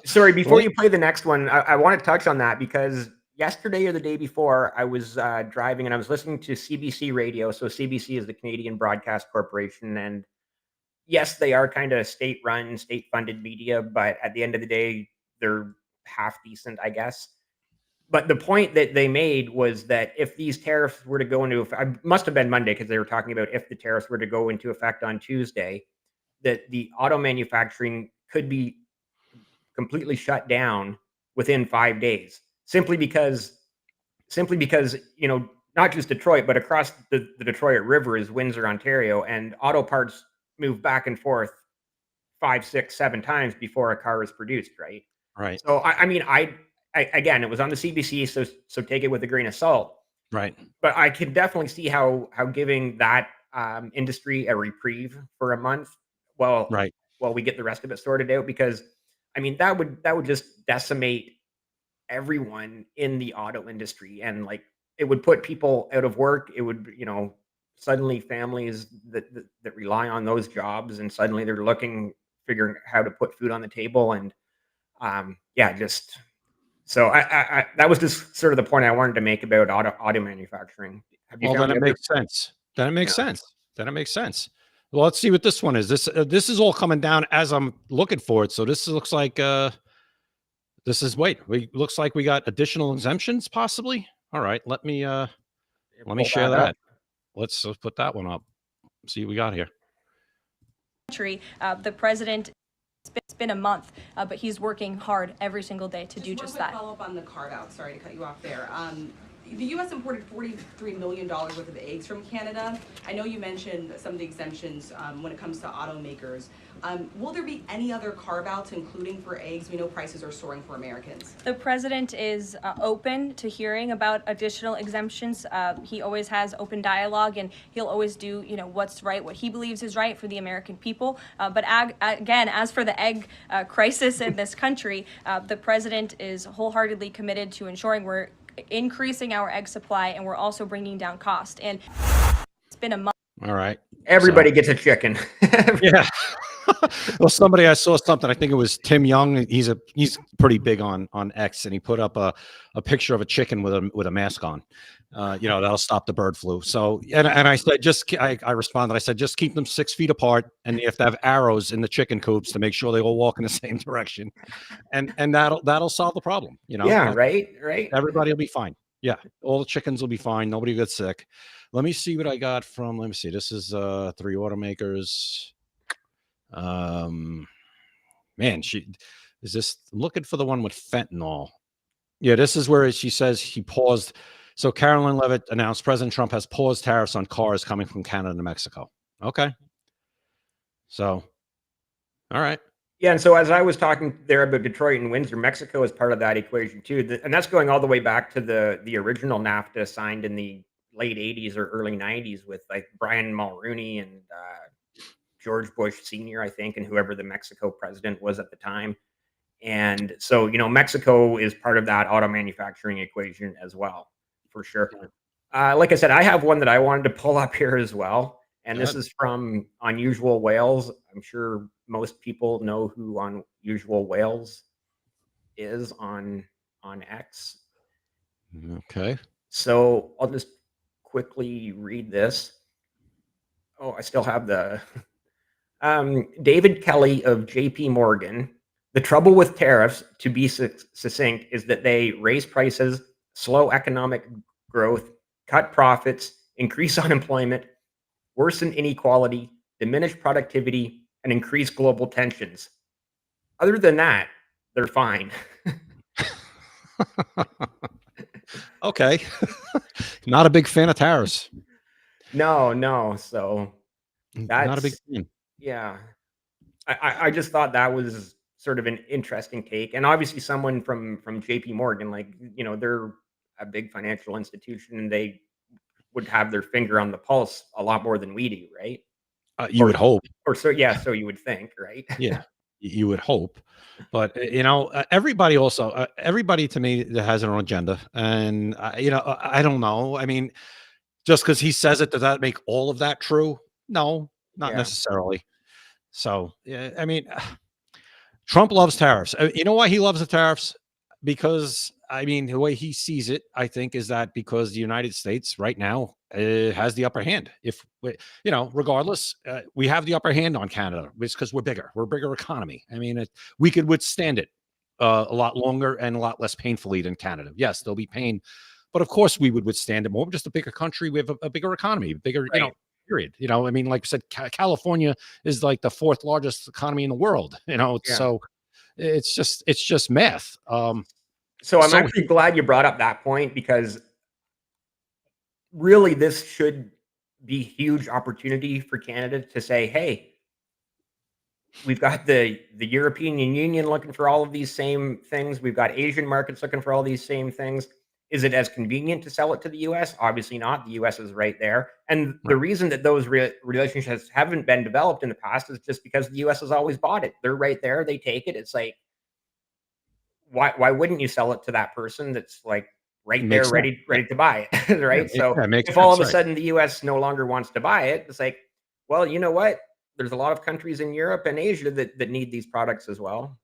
sorry, before you play the next one, I want to touch on that because yesterday or the day before, I was driving and I was listening to CBC radio. So CBC is the Canadian Broadcast Corporation, and yes, they are kind of state-run, state-funded media, but at the end of the day, they're half decent, I guess. But the point that they made was that if these tariffs were to go into effect, must have been Monday because they were talking about if the tariffs were to go into effect on Tuesday, that the auto manufacturing could be completely shut down within 5 days, simply because not just Detroit, but across the Detroit River is Windsor, Ontario, and auto parts move back and forth 5, 6, 7 times before a car is produced, right? Right, So I mean, again, it was on the CBC, so take it with a grain of salt. right, But I can definitely see how giving that industry a reprieve for a month, well, right. while we get the rest of it sorted out, because I mean that would just decimate everyone in the auto industry, and like it would put people out of work. It would, suddenly families that rely on those jobs, and suddenly they're figuring how to put food on the table, and yeah, just so I that was just sort of the point I wanted to make about auto manufacturing. Have you Well, found then the it other? makes sense. Then it makes Yeah. sense. Then it makes sense. Well, let's see what this one is. This is all coming down as I'm looking for it. So this looks like looks like we got additional exemptions possibly. All right, let me Pull share that up. that. Let's put that one up. See what we got here. Country. The president, it's been a month, but he's working hard every single day to do just that. Follow up on the carve out. Sorry to cut you off there. the U.S. imported $43 million worth of eggs from Canada. I know you mentioned some of the exemptions when it comes to automakers. Will there be any other carve-outs, including for eggs? We know prices are soaring for Americans. The president is open to hearing about additional exemptions. He always has open dialogue, and he'll always do, what's right, what he believes is right for the American people. But again, as for the egg crisis in this country, the president is wholeheartedly committed to ensuring we're increasing our egg supply, and we're also bringing down cost. And it's been a month. All right. Everybody gets a chicken. Yeah. Well, I saw something. I think it was Tim Young. He's pretty big on X, and he put up a picture of a chicken with a mask on. That'll stop the bird flu. So, and I said, I responded. I said, just keep them 6 feet apart, and you have to have arrows in the chicken coops to make sure they all walk in the same direction, and that'll solve the problem. Yeah, right. Everybody will be fine. Yeah, all the chickens will be fine. Nobody will get sick. Let me see what I got from. Let me see. This is 3 automakers. Man, I'm looking for the one with fentanyl. Yeah, this is where she says he paused. So Caroline Levitt announced President Trump has paused tariffs on cars coming from Canada to Mexico. Okay. So, all right. Yeah, and so as I was talking there about Detroit and Windsor, Mexico is part of that equation too, and that's going all the way back to the original NAFTA signed in the late '80s or early '90s with like Brian Mulroney and George Bush Sr., I think, and whoever the Mexico president was at the time. And so, Mexico is part of that auto manufacturing equation as well, for sure. Like I said, I have one that I wanted to pull up here as well. And this is from Unusual Whales. I'm sure most people know who Unusual Whales is on X. Okay. So I'll just quickly read this. Oh, I still have the David Kelly of JP Morgan. The trouble with tariffs, to be succinct, is that they raise prices, slow economic growth, cut profits, increase unemployment, worsen inequality, diminish productivity, and increase global tensions. Other than that, they're fine. Okay. Not a big fan of tariffs. No. So that's not a big fan. Yeah. I just thought that was sort of an interesting take. And obviously someone from JP Morgan, they're a big financial institution and they would have their finger on the pulse a lot more than we do, right? You would hope. Or so, yeah, so you would think, right? Yeah, you would hope. But, everybody also, everybody to me that has their own agenda. And, I don't know. I mean, just because he says it, does that make all of that true? No, not necessarily. So, yeah, I mean, Trump loves tariffs. You know why he loves the tariffs? Because, the way he sees it, I think, is that because the United States right now has the upper hand. If, regardless, we have the upper hand on Canada. It's because we're bigger. We're a bigger economy. We could withstand it a lot longer and a lot less painfully than Canada. Yes, there'll be pain. But, of course, we would withstand it more. We're just a bigger country. We have a bigger economy, bigger, right. Period. Like I said, California is like the 4th largest economy in the world. So it's just math. So I'm actually glad you brought up that point because really this should be huge opportunity for Canada to say, hey, we've got the European Union looking for all of these same things. We've got Asian markets looking for all these same things. Is it as convenient to sell it to the U.S.? Obviously not. The U.S. is right there. And the reason that those relationships haven't been developed in the past is just because the U.S. has always bought it. They're right there. They take it. It's like, why wouldn't you sell it to that person that's like right there, ready to buy it, right? So if all of a sudden the U.S. no longer wants to buy it, it's like, well, you know what? There's a lot of countries in Europe and Asia that need these products as well.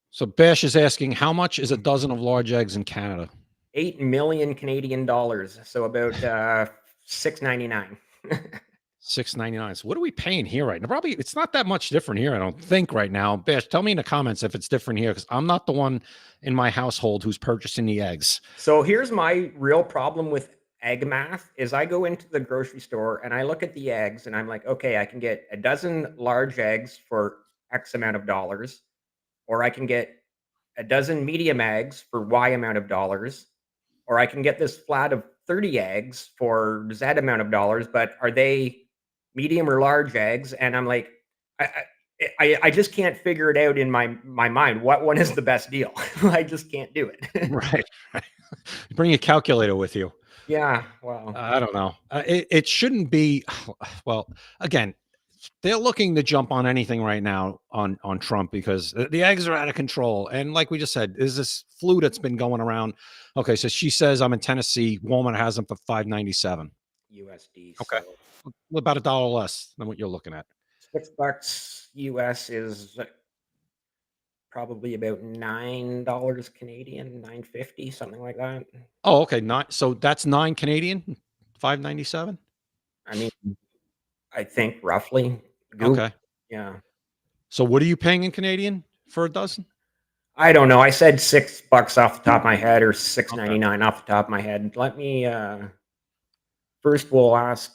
So Bash is asking, how much is a dozen of large eggs in Canada? 8 million Canadian dollars. So about $6.99. $6.99. So what are we paying here right now? Probably it's not that much different here, I don't think, right now. Bash, tell me in the comments if it's different here, because I'm not the one in my household who's purchasing the eggs. So here's my real problem with egg math is I go into the grocery store and I look at the eggs and I'm like, okay, I can get a dozen large eggs for X amount of dollars, or I can get a dozen medium eggs for Y amount of dollars, or I can get this flat of 30 eggs for Z amount of dollars, but are they medium or large eggs? And I'm like, I just can't figure it out in my mind. What one is the best deal? I just can't do it. Right. Bring a calculator with you. Yeah, well, I don't know. It shouldn't be. Well, again, they're looking to jump on anything right now on Trump because the eggs are out of control. And like we just said, is this flu that's been going around? Okay, so she says I'm in Tennessee. Walmart has them for $5.97. USD. Okay, So about $1 less than what you're looking at. $6 US is probably about $9 Canadian, 9.50, something like that. Oh, okay. So that's 9 Canadian, 5.97. I mean, I think roughly. Google. Okay. Yeah. So what are you paying in Canadian for a dozen? I don't know. I said $6 off the top of my head, or $6.99 off the top of my head. Let me first we'll ask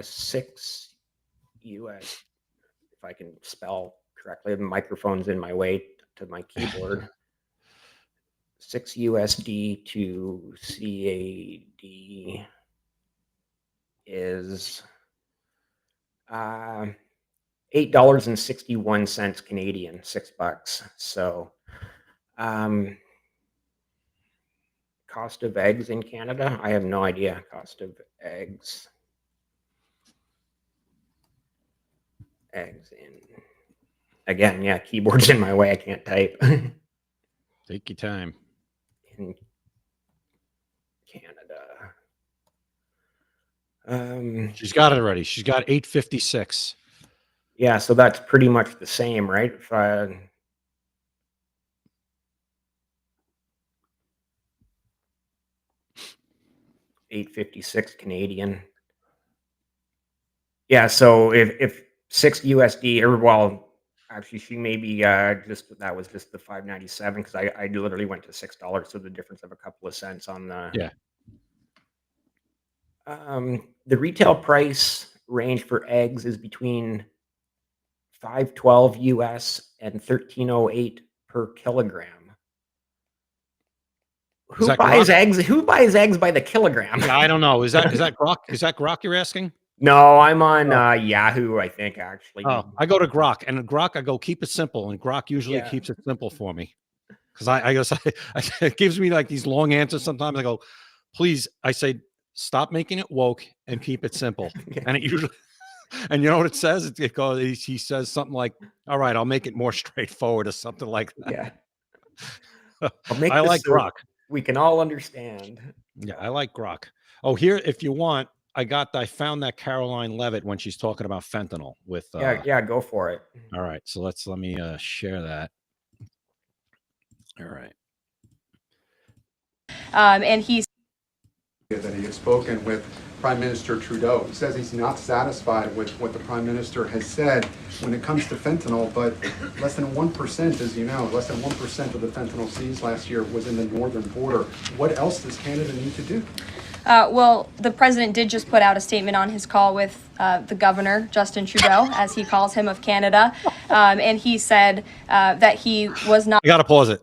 6 US, if I can spell correctly. The microphone's in my way to my keyboard. 6 USD to CAD is $8.61 Canadian, $6. So cost of eggs in Canada, I have no idea. Cost of eggs in, again, yeah, keyboard's in my way, I can't type. Take your time. In Canada. She's got it already. She's got 8.56. Yeah, so that's pretty much the same, right? If I, $8.56 Canadian. Yeah, so if 6 USD, or well, actually she may be just, that was just the 5.97 because I literally went to $6, so the difference of a couple of cents on the Yeah. The retail price range for eggs is between $5.12 US and $13.08 per kilogram. Who that buys Grok? eggs? Who buys eggs by the kilogram? Yeah, I don't know. Is that Grok? Is that Grok you're asking? No, I'm on Yahoo, I think, actually. Oh, I go to Grok, and Grok, I go keep it simple, and Grok usually Yeah. keeps it simple for me because I guess it gives me like these long answers sometimes. I go, please, I say, stop making it woke and keep it simple, Yeah. and it usually. And you know what it says? It goes. He says something like, "All right, I'll make it more straightforward," or something like that. Yeah. I'll make I this like so Grok. we can all understand. Yeah, I like Grok. Oh, here, if you want, I found that Caroline Levitt when she's talking about fentanyl with. Yeah, go for it. All right, so let me share that. All right. And he's that he has spoken with Prime Minister Trudeau. He says he's not satisfied with what the Prime Minister has said when it comes to fentanyl, but less than 1%, as you know, less than 1% of the fentanyl seized last year was in the northern border. What else does Canada need to do? Well, the president did just put out a statement on his call with the governor, Justin Trudeau, as he calls him, of Canada. And he said that he was not. I got to pause it.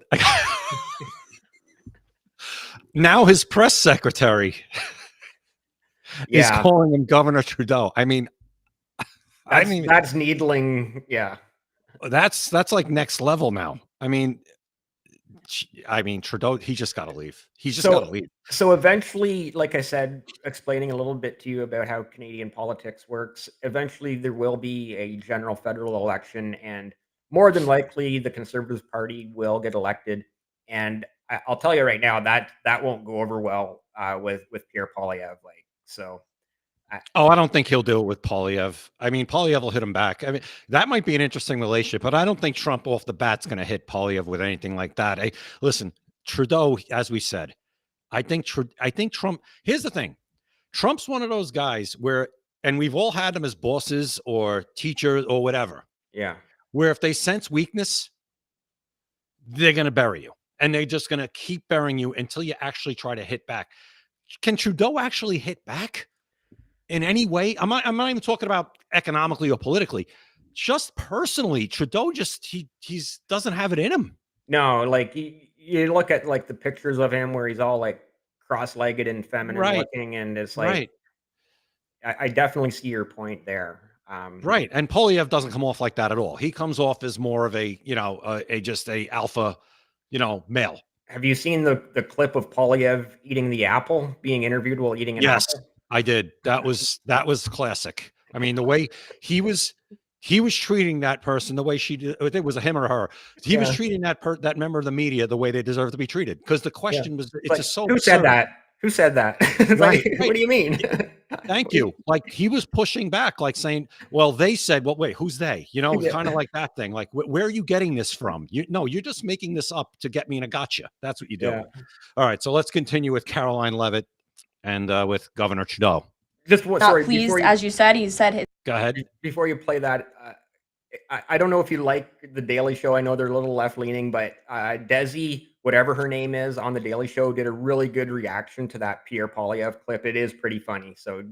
Now his press secretary is calling him Governor Trudeau. I mean, that's needling. Yeah, that's like next level now. I mean, Trudeau, he just got to leave. He's just got to leave. So eventually, like I said, explaining a little bit to you about how Canadian politics works, eventually there will be a general federal election, and more than likely the Conservative Party will get elected. And I'll tell you right now that won't go over well with Pierre Poilievre. Like, so. I don't think he'll do it with Poilievre. I mean, Poilievre will hit him back. I mean, that might be an interesting relationship, but I don't think Trump off the bat's going to hit Poilievre with anything like that. Listen, Trudeau, as we said, I think Trump. Here's the thing: Trump's one of those guys where, and we've all had them as bosses or teachers or whatever. Yeah. Where if they sense weakness, they're going to bury you, and they're just going to keep burying you until you actually try to hit back. Can Trudeau actually hit back in any way? I'm not even talking about economically or politically. Just personally, Trudeau he doesn't have it in him. No, like you look at like the pictures of him where he's all like cross-legged and feminine Right, looking, and it's like right, I definitely see your point there. right. And Polyev doesn't come off like that at all. He comes off as more of a, a just a alpha, male. Have you seen the clip of Polyev eating the apple, being interviewed while eating an Yes, apple? I did. That was classic. I mean, the way he was he was treating that person the way she did. I think it was a him or her. He was Yeah, treating that member of the media the way they deserve to be treated. Because the yeah. question was, It's it's like, just so who said absurd. that? Who said that? It's Right, like, right. what do you mean? Thank you. Like he was pushing back, like saying, "Well, they said, well, wait, who's they?" Yeah. Kind of like that thing. Like, where are you getting this from? No, you're just making this up to get me in a gotcha. That's what you do. Yeah. All right, so let's continue with Caroline Levitt and with Governor Trudeau. Just what? Not Sorry, pleased, as you said. He said his Go ahead. before you play that, I don't know if you like the Daily Show. I know they're a little left leaning, but Desi, whatever her name is, on the Daily Show, did a really good reaction to that Pierre Polyev clip. It is pretty funny. So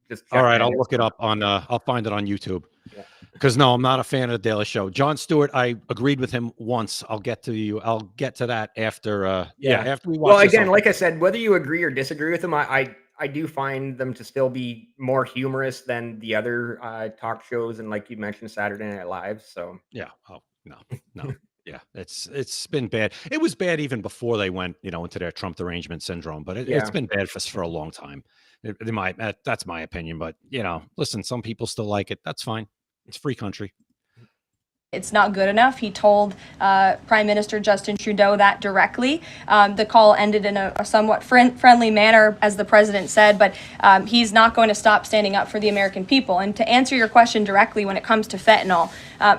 just All check right, that I'll out. look it up on. I'll find it on YouTube. Yeah. Because no, I'm not a fan of the Daily Show. Jon Stewart, I agreed with him once. I'll get to you. I'll get to that after. After we watch. Well, this, again, I'll- like I said, whether you agree or disagree with them, I do find them to still be more humorous than the other talk shows, and like you mentioned, Saturday Night Live. So yeah. Oh no, no. Yeah, it's been bad. It was bad even before they went, into their Trump derangement syndrome. But it's yeah, been bad for a long time. That's my opinion. But listen, some people still like it. That's fine. It's free country. it's not good enough. He told Prime Minister Justin Trudeau that directly. The call ended in a somewhat friendly manner, as the president said, but he's not going to stop standing up for the American people. And to answer your question directly, when it comes to fentanyl,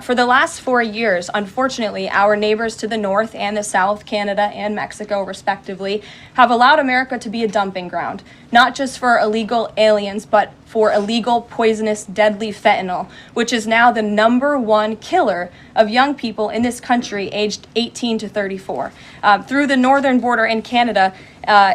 for the last 4 years, unfortunately, our neighbors to the north and the south, Canada and Mexico, respectively, have allowed America to be a dumping ground, not just for illegal aliens, but for illegal, poisonous, deadly fentanyl, which is now the #1 killer of young people in this country aged 18 to 34. Through the northern border in Canada,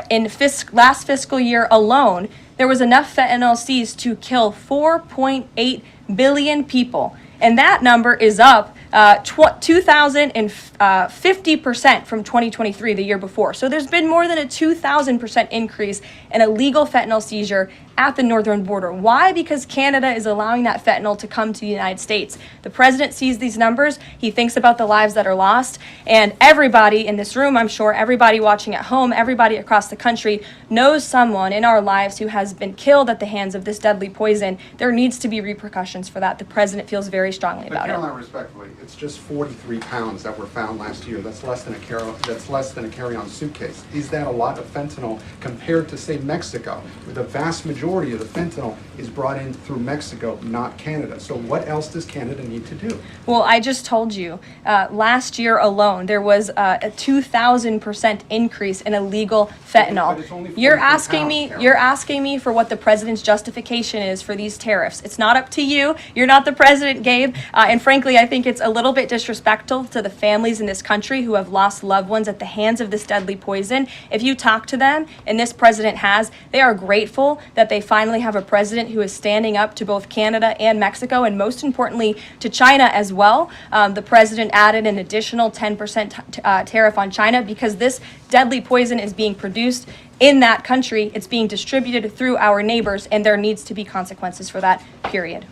in last fiscal year alone, there was enough fentanyl seized to kill 4.8 billion people. And that number is up 2,050% from 2023, the year before. So there's been more than a 2,000% increase in illegal fentanyl seizure at the northern border. Why? Because Canada is allowing that fentanyl to come to the United States. The president sees these numbers. He thinks about the lives that are lost. And everybody in this room, I'm sure, everybody watching at home, everybody across the country knows someone in our lives who has been killed at the hands of this deadly poison. There needs to be repercussions for that. The president feels very strongly But about it. Caroline, respectfully, it's just 43 pounds that were found last year. That's less than a carry-on suitcase. Is that a lot of fentanyl compared to, say, Mexico, where the vast majority of the fentanyl is brought in through Mexico, not Canada? So what else does Canada need to do? Well, I just told you, last year alone, there was a 2,000% increase in illegal fentanyl. But it's only You're 43 asking pounds, me, Carol. you're asking me for what the president's justification is for these tariffs. It's not up to you. You're not the president, Gabe. And frankly, I think it's a little bit disrespectful to the families in this country who have lost loved ones at the hands of this deadly poison. If you talk to them, and this president has, they are grateful that they finally have a president who is standing up to both Canada and Mexico, and most importantly, to China as well. The president added an additional 10% tariff on China because this deadly poison is being produced in that country. It's being distributed through our neighbors, and there needs to be consequences for that, period.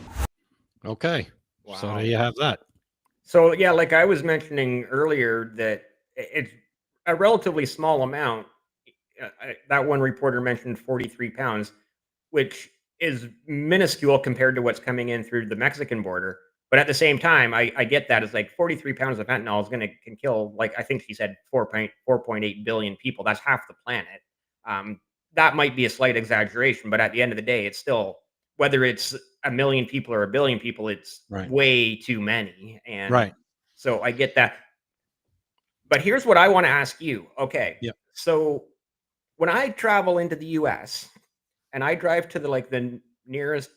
Okay. So Wow. there you have that. So yeah, like I was mentioning earlier, that it's a relatively small amount. That one reporter mentioned 43 pounds, which is minuscule compared to what's coming in through the Mexican border. But at the same time, I get that it's like 43 pounds of fentanyl can kill, like I think she said, 4.8 billion people. That's half the planet. That might be a slight exaggeration, but at the end of the day, it's still, whether it's a million people or a billion people, it's Right. way too many. And Right. so I get that. But here's what I want to ask you. Okay. Yep. So when I travel into the US and I drive to the nearest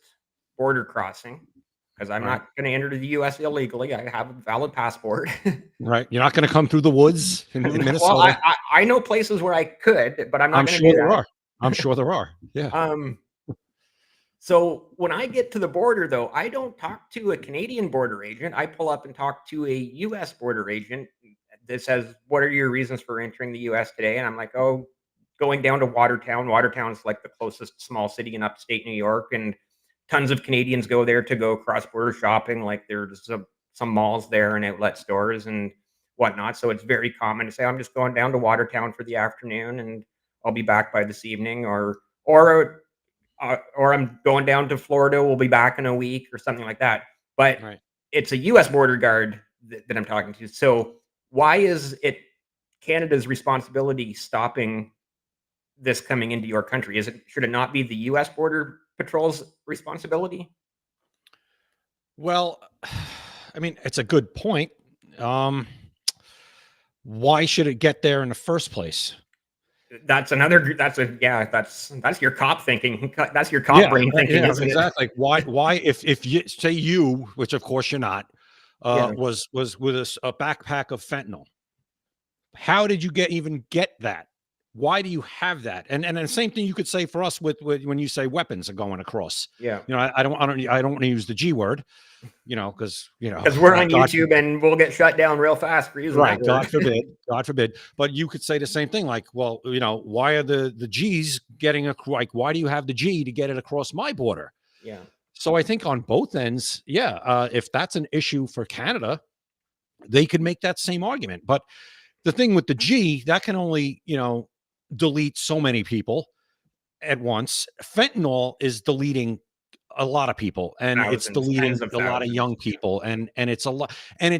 border crossing, because I'm Right. not going to enter the US illegally, I have a valid passport. Right. You're not going to come through the woods in Minnesota. Well, I know places where I could, but I'm not I'm going to sure do there that. are. I'm sure there are. Yeah. So when I get to the border, though, I don't talk to a Canadian border agent. I pull up and talk to a U.S. border agent. that says, "What are your reasons for entering the U.S. today?" And I'm like, "Oh, going down to Watertown. Watertown's like the closest small city in upstate New York, and tons of Canadians go there to go cross-border shopping. Like there's some malls there and outlet stores and whatnot. So it's very common to say, I'm just going down to Watertown for the afternoon, and I'll be back by this evening, or I'm going down to Florida. We'll be back in a week or something like that. But Right. it's a U.S. border guard that I'm talking to. So why is it Canada's responsibility stopping this coming into your country? Should it not be the U.S. Border Patrol's responsibility? Well, I mean, it's a good point. Why should it get there in the first place? That's that's your cop thinking. That's your cop brain thinking, Yeah, isn't it? exactly. Why, if you say you, which of course you're not, Yeah. was with a backpack of fentanyl, how did you even get that? Why do you have that? And the same thing you could say for us with when you say weapons are going across. Yeah. You know, I don't want to use the G word, you know, because Because we're on God- YouTube and we'll get shut down real fast for using right, that God word. forbid, God forbid. But you could say the same thing, like, well, you know, why are the G's getting why do you have the G to get it across my border? Yeah. So I think on both ends, if that's an issue for Canada, they could make that same argument. But the thing with the G, that can only, you know, delete so many people at once. Fentanyl is deleting a lot of people, and it's Thousands, deleting tens of a lot of thousands. young people, and it's a lot, and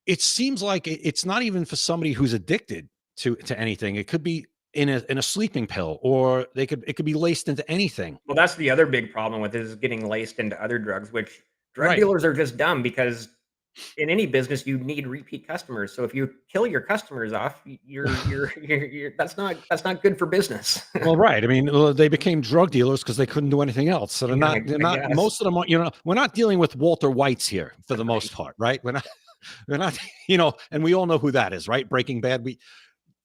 it seems like it's not even for somebody who's addicted to anything. It could be in a sleeping pill, or it could be laced into anything. Well, that's the other big problem with it, is getting laced into other drugs, which drug Right. dealers are just dumb, because in any business you need repeat customers. So if you kill your customers off, you're that's not good for business. Well, right. I mean, they became drug dealers because they couldn't do anything else. So they're Yeah, not. They're I not. guess. Most of them, you know, we're not dealing with Walter Whites here for the most part, right? We're not. We're not. You know, and we all know who that is, right? Breaking Bad.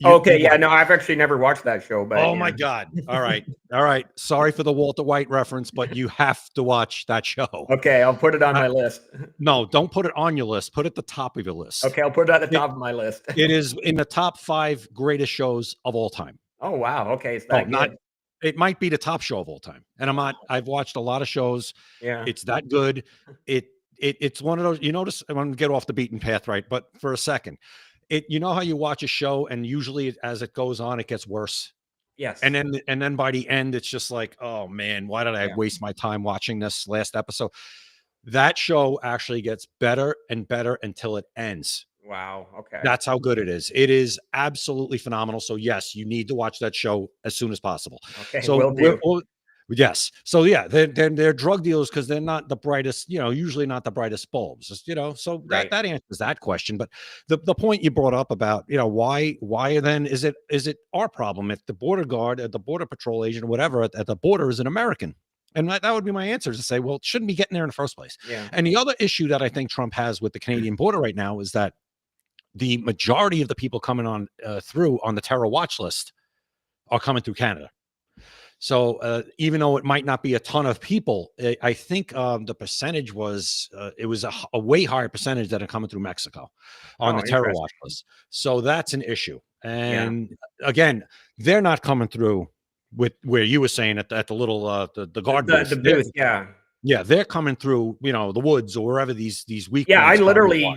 Okay, yeah, no, I've actually never watched that show, but Oh yeah. my God! All right, all right. Sorry for the Walter White reference, but you have to watch that show. Okay, I'll put it on my list. No, don't put it on your list. Put it at the top of your list. Okay, I'll put it at the top of my list. It is in the top 5 greatest shows of all time. Oh wow, okay, it's Oh, that not. good. It might be the top show of all time. And I've watched a lot of shows. Yeah. It's that good. It's one of those, you notice, I'm going to get off the beaten path, right? But for a second, you know how you watch a show and usually as it goes on, it gets worse. Yes. And then by the end, it's just like, oh man, why did I Yeah. waste my time watching this last episode? That show actually gets better and better until it ends. Wow. Okay. That's how good it is. It is absolutely phenomenal. So yes, you need to watch that show as soon as possible. Okay. So Will do. yes. So yeah, they're drug dealers because they're not the brightest, you know, usually not the brightest bulbs, you know. So Right. that answers that question. But the point you brought up about, you know, why then is it our problem if the border guard, the border patrol agent, or whatever at the border is an American? And that would be my answer, to say, well, it shouldn't be getting there in the first place. Yeah. And the other issue that I think Trump has with the Canadian border right now is that the majority of the people coming on through on the terror watch list are coming through Canada. So even though it might not be a ton of people, I think the percentage was it was a way higher percentage that are coming through Mexico on Oh, the terror interesting. watch list. So that's an issue. And again, they're not coming through with where you were saying at the little the guard booth. The booth. Yeah. Yeah, they're coming through, you know, the woods or wherever these weak. Yeah. points are.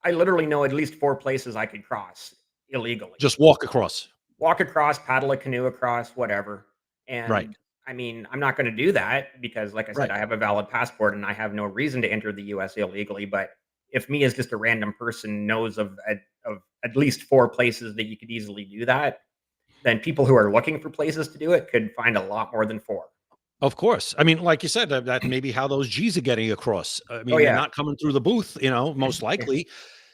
I literally know at least 4 places I could cross illegally. Just walk across. Walk across, paddle a canoe across, whatever. And Right. I mean, I'm not going to do that because, like I said, Right. I have a valid passport and I have no reason to enter the U.S. illegally. But if me as just a random person knows of at least 4 places that you could easily do that, then people who are looking for places to do it could find a lot more than 4. Of course. I mean, like you said, that may be how those G's are getting across. I mean, Oh, they're yeah. not coming through the booth, you know, most likely.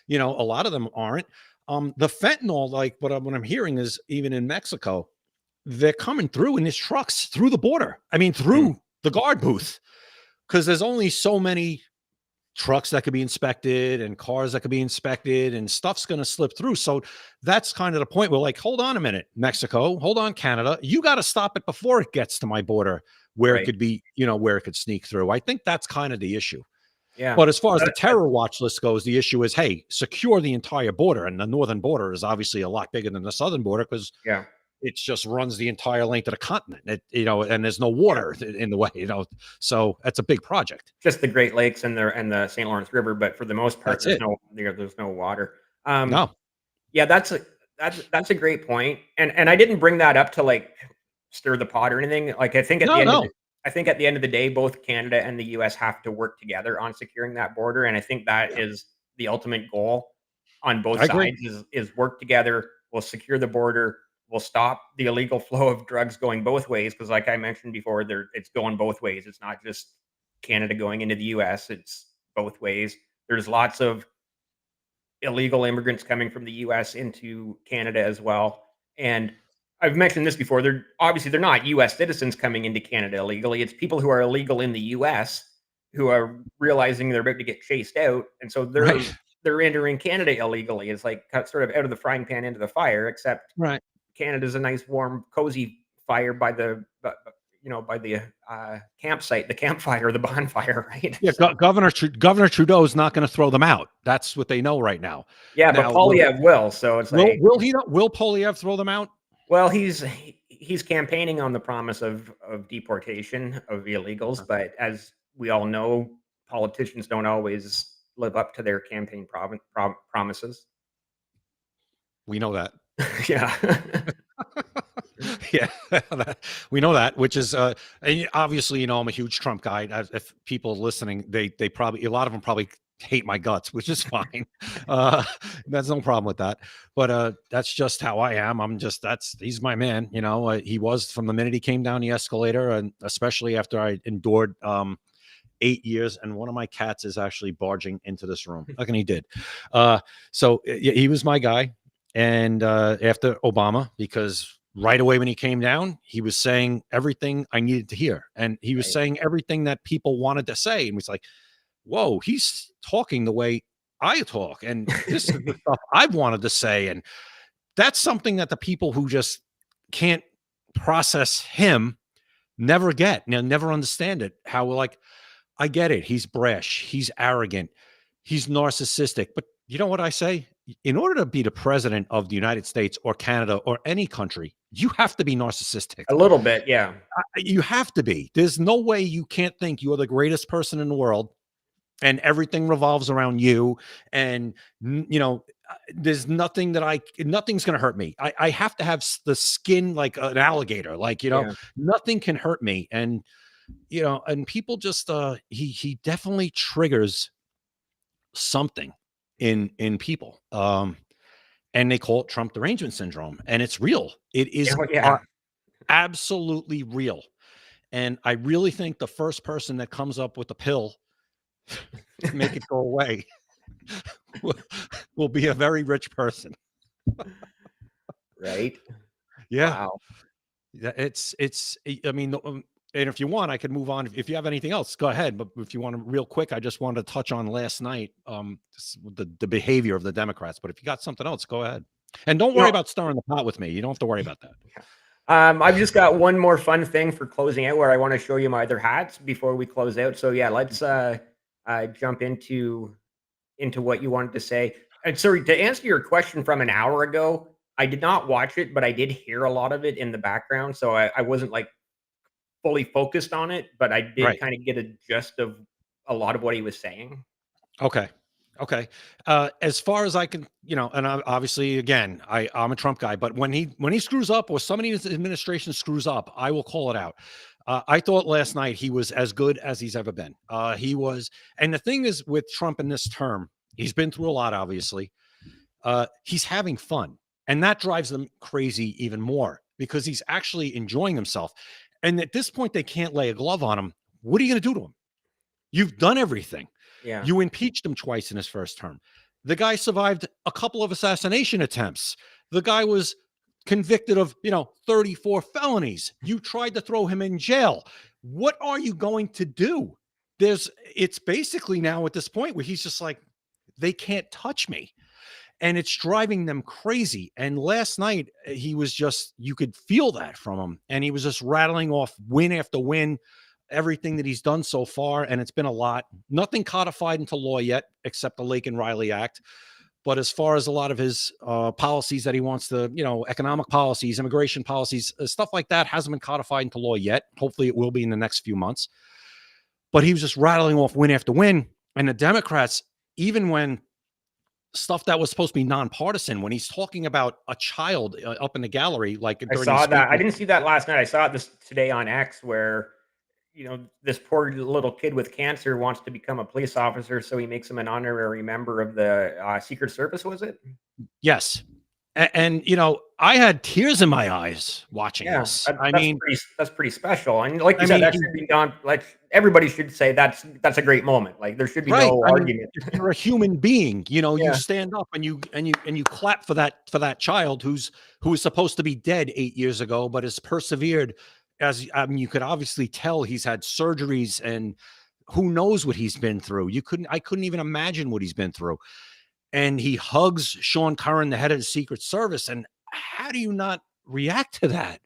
You know, a lot of them aren't. The fentanyl, like what I'm hearing is even in Mexico, they're coming through in these trucks through the border. I mean, through the guard booth, because there's only so many trucks that could be inspected and cars that could be inspected, and stuff's going to slip through. So that's kind of the point. We're like, hold on a minute, Mexico, hold on, Canada, you got to stop it before it gets to my border where Right. it could be, you know, where it could sneak through. I think that's kind of the issue. Yeah. But as far as the terror watch list goes, the issue is, hey, secure the entire border. And the northern border is obviously a lot bigger than the southern border because Yeah. it just runs the entire length of the continent. And there's no water in the way, so that's a big project. Just the Great Lakes and the St. Lawrence River, but for the most part, That's it. there's no water. No, Yeah, that's a great point. And I didn't bring that up to like stir the pot or anything. Like I think at the end of the day, both Canada and the US have to work together on securing that border. And I think that is the ultimate goal on both I agree. sides is work together. We'll secure the border. We'll stop the illegal flow of drugs going both ways. Because like I mentioned before, it's going both ways. It's not just Canada going into the US, it's both ways. There's lots of illegal immigrants coming from the US into Canada as well. And I've mentioned this before. They're not US citizens coming into Canada illegally. It's people who are illegal in the US who are realizing they're about to get chased out. And so they're entering Canada illegally. It's like sort of out of the frying pan into the fire, except right. Canada's a nice, warm, cozy fire by the campsite, the campfire, the bonfire, right? Yeah, Governor Trudeau is not going to throw them out. That's what they know right now. Yeah, Now, but Poilievre will. So it's like, will Poilievre throw them out? well, he's campaigning on the promise of deportation of illegals, but as we all know, politicians don't always live up to their campaign promises. We know that. Yeah. Yeah, we know that, which is and obviously, I'm a huge Trump guy. If people listening, they probably, a lot of them probably hate my guts, which is fine. That's no problem with that. But that's just how I am. He's my man. He was from the minute he came down the escalator, and especially after I endured 8 years, and one of my cats is actually barging into this room. Look, and he did. So he was my guy. And after Obama, because right away when he came down, he was saying everything I needed to hear. And he was saying everything that people wanted to say. And it's like, whoa, he's talking the way I talk. And this is the stuff I've wanted to say. And that's something that the people who just can't process him never get, never understand it. How like, I get it. He's brash. He's arrogant. He's narcissistic. But you know what I say? In order to be the president of the United States or Canada or any country, you have to be narcissistic. A little bit, yeah. You have to be. There's no way you can't think you're the greatest person in the world and everything revolves around you. And, there's nothing nothing's going to hurt me. I have to have the skin like an alligator, nothing can hurt me. And, and people just, he definitely triggers something in people. And they call it Trump derangement syndrome, and it's real. It is absolutely real. And I really think the first person that comes up with a pill to make it go away will be a very rich person. Right. Yeah. Wow. I mean, and if you want, I could move on. If you have anything else, go ahead. But if you want to, real quick, I just wanted to touch on last night, the behavior of the Democrats. But if you got something else, go ahead. And don't worry about stirring the pot with me. You don't have to worry about that. I've just got one more fun thing for closing out where I want to show you my other hats before we close out. So yeah, let's jump into what you wanted to say. And sorry, to answer your question from an hour ago, I did not watch it, but I did hear a lot of it in the background. So I wasn't like fully focused on it, but I did kind of get a gist of a lot of what he was saying. Okay. As far as I can, and obviously, again, I'm a Trump guy, but when he screws up or somebody in his administration screws up, I will call it out. I thought last night he was as good as he's ever been. He was, and the thing is with Trump in this term, he's been through a lot, obviously. He's having fun, and that drives them crazy even more because he's actually enjoying himself. And at this point, they can't lay a glove on him. What are you going to do to him? You've done everything. Yeah. You impeached him twice in his first term. The guy survived a couple of assassination attempts. The guy was convicted of, 34 felonies. You tried to throw him in jail. What are you going to do? It's basically now at this point where he's just like, they can't touch me. And it's driving them crazy. And last night, he was just, you could feel that from him. And he was just rattling off win after win. everything that he's done so far, and it's been a lot. Nothing codified into law yet, except the Lake and Riley Act. But as far as a lot of his policies that he wants to, economic policies, immigration policies, stuff like that hasn't been codified into law yet. Hopefully it will be in the next few months. But he was just rattling off win after win. And the Democrats, even when stuff that was supposed to be nonpartisan, when he's talking about a child up in the gallery, like I saw that. I didn't see that last night. I saw it today on X, where this poor little kid with cancer wants to become a police officer, so he makes him an honorary member of the Secret Service. Was it? Yes. And I had tears in my eyes watching this. That's pretty special. And like you said, that should be done. Like, everybody should say that's a great moment. Like, there should be no argument. If you're a human being, you stand up and you clap for that child who was supposed to be dead 8 years ago, but has persevered. You could obviously tell he's had surgeries, and who knows what he's been through. I couldn't even imagine what he's been through. And he hugs Sean Curran, the head of the Secret Service. And how do you not react to that?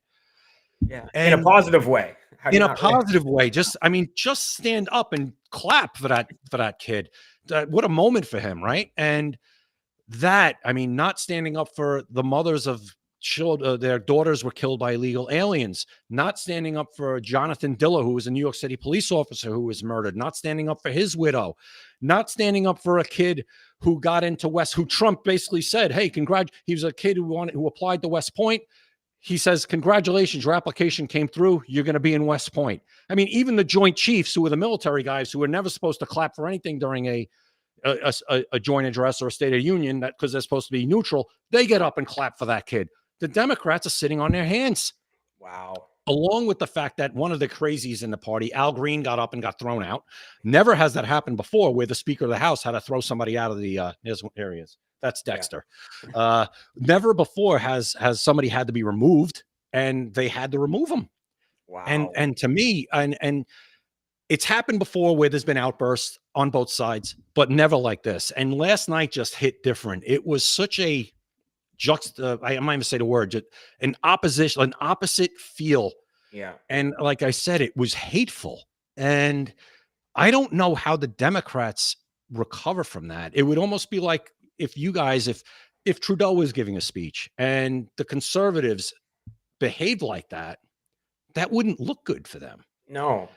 Yeah, in a positive way. In a positive way. Just stand up and clap for that kid. What a moment for him, right? And not standing up for the mothers of children, their daughters were killed by illegal aliens, not standing up for Jonathan Diller, who was a New York City police officer who was murdered, not standing up for his widow, not standing up for a kid who got into who Trump basically said, hey, he was a kid who applied to West Point. He says, congratulations, your application came through. You're going to be in West Point. Even the Joint Chiefs, who were the military guys who were never supposed to clap for anything during a joint address or a State of the Union, because they're supposed to be neutral, they get up and clap for that kid. The Democrats are sitting on their hands. Wow. Along with the fact that one of the crazies in the party, Al Green, got up and got thrown out. Never has that happened before, where the Speaker of the House had to throw somebody out of the areas. That's Dexter. Yeah. Never before has somebody had to be removed, and they had to remove him. Wow. And to me, and it's happened before where there's been outbursts on both sides, but never like this. And last night just hit different. It was such a I might even say the word, an opposite feel. Yeah. And like I said, it was hateful. And I don't know how the Democrats recover from that. It would almost be like if Trudeau was giving a speech and the conservatives behaved like that, that wouldn't look good for them. No.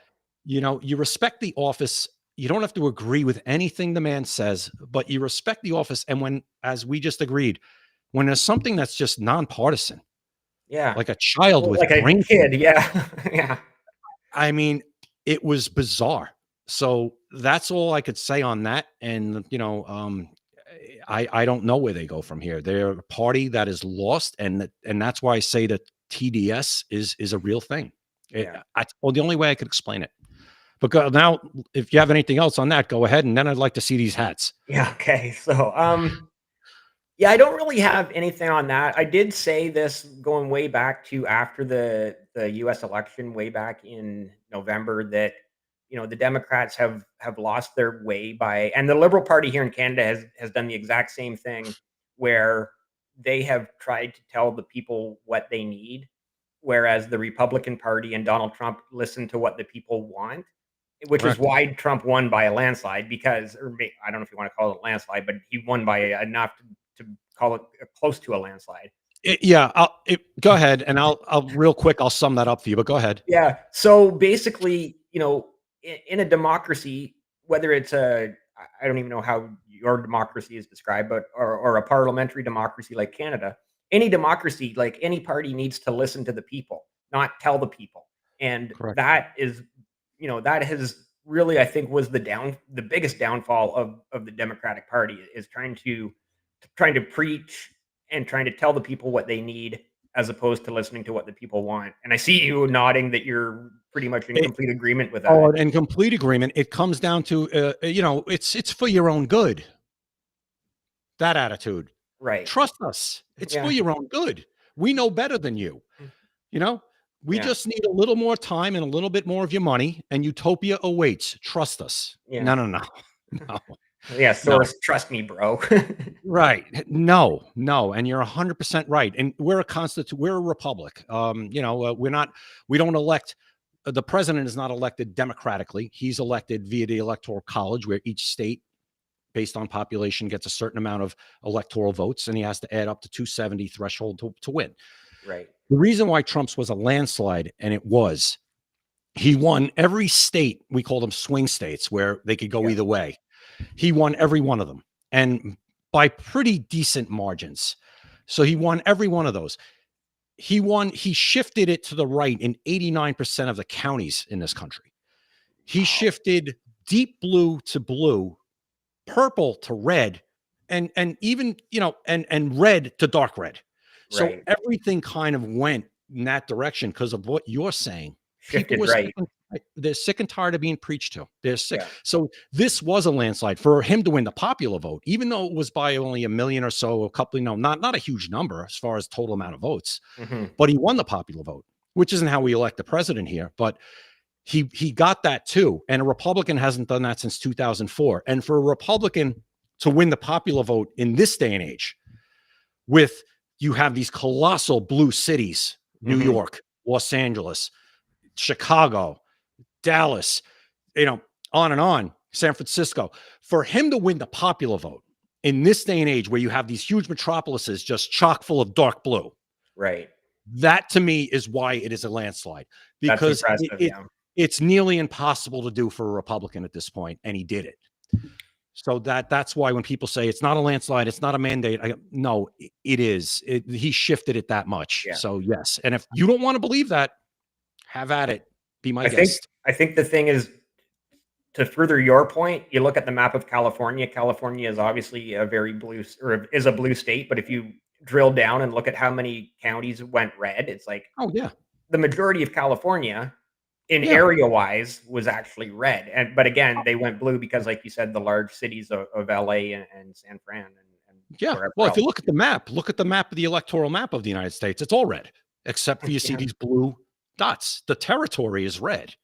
You respect the office. You don't have to agree with anything the man says, but you respect the office. And when, as we just agreed, when there's something that's just nonpartisan, like a child with like a brain kid, yeah. It was bizarre. So that's all I could say on that. And I don't know where they go from here. They're a party that is lost, and that's why I say that TDS is a real thing. Yeah. The only way I could explain it. But now, if you have anything else on that, go ahead, and then I'd like to see these hats. Yeah. Okay. So, I don't really have anything on that. I did say this going way back to after the U.S. election, way back in November, that the Democrats have lost their way and the Liberal Party here in Canada has done the exact same thing, where they have tried to tell the people what they need, whereas the Republican Party and Donald Trump listen to what the people want, which is why Trump won by a landslide, I don't know if you want to call it a landslide, but he won by enough to call it close to a landslide. Go ahead, and I'll real quick, I'll sum that up for you, but go ahead. Yeah. So basically, in a democracy, whether it's I don't even know how your democracy is described, but or a parliamentary democracy like Canada, any democracy, like any party, needs to listen to the people, not tell the people. And Correct. That is, that has really, I think, was the biggest downfall of the Democratic Party, is trying to preach and trying to tell the people what they need, as opposed to listening to what the people want. And I see you nodding that you're pretty much in complete agreement with that. Oh, in complete agreement. It comes down to, it's for your own good. That attitude. Right. Trust us. It's for your own good. We know better than you. We just need a little more time and a little bit more of your money, and utopia awaits. Trust us. Yeah. No. Yeah, Soros, trust me, bro. Right. No. And you're 100% right. And we're a republic. We don't elect the president is not elected democratically. He's elected via the Electoral College, where each state, based on population, gets a certain amount of electoral votes, and he has to add up to 270 threshold to win. Right. The reason why Trump's was a landslide, and it was, he won every state. We call them swing states, where they could go either way. He won every one of them, and by pretty decent margins. So he won every one of those. He shifted it to the right in 89% of the counties in this country. He shifted deep blue to blue, purple to red, and even, and red to dark red. So Right. everything kind of went in that direction because of what you're saying. Shifted People right. they're sick and tired of being preached to. They're sick. Yeah. So this was a landslide for him to win the popular vote, even though it was by only 1 million or so, a couple, not a huge number as far as total amount of votes, but he won the popular vote, which isn't how we elect the president here, but he got that too. And a Republican hasn't done that since 2004. And for a Republican to win the popular vote in this day and age, with you have these colossal blue cities, New York, Los Angeles, Chicago, Dallas, on and on, San Francisco, for him to win the popular vote in this day and age where you have these huge metropolises just chock full of dark blue. Right. That to me is why it is a landslide, because That's impressive, it's nearly impossible to do for a Republican at this point, and he did it. So that's why when people say it's not a landslide, it's not a mandate, no, it is. He shifted it that much. Yeah. So yes, and if you don't want to believe that, have at it. Be my guest. I think the thing is, to further your point, you look at the map of California. California is obviously a very blue, or is a blue state. But if you drill down and look at how many counties went red, it's like, Oh yeah, the majority of California, in area wise, was actually red. But again, they went blue because, like you said, the large cities of LA and San Fran. And yeah. wherever Well, if you else. look at the map of the electoral map of the United States, it's all red, except for you see these blue dots. The territory is red.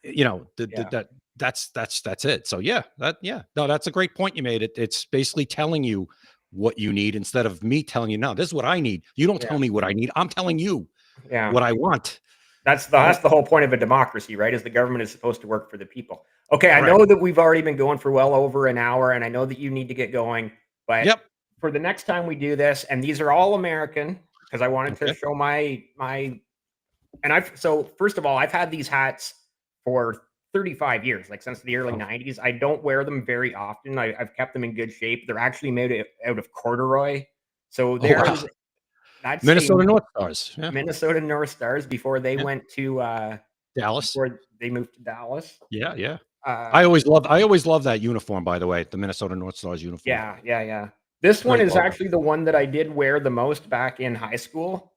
That's it. So no, that's a great point you made. It's basically telling you what you need instead of me telling you, no, this is what I need. You don't tell me what I need. I'm telling you what I want. That's the whole point of a democracy, right? Is the government is supposed to work for the people. Okay, I know that we've already been going for well over an hour, and I know that you need to get going. But for the next time we do this, and these are all American, because I wanted to show my. So first of all, I've had these hats for 35 years, like since the early 90s. I don't wear them very often. I've kept them in good shape. They're actually made out of corduroy. So there's that's Minnesota North Stars. Yeah. Minnesota North Stars before they went to Dallas. Before they moved to Dallas. Yeah. I always love that uniform, by the way, the Minnesota North Stars uniform. Yeah. This one is actually the one that I did wear the most back in high school.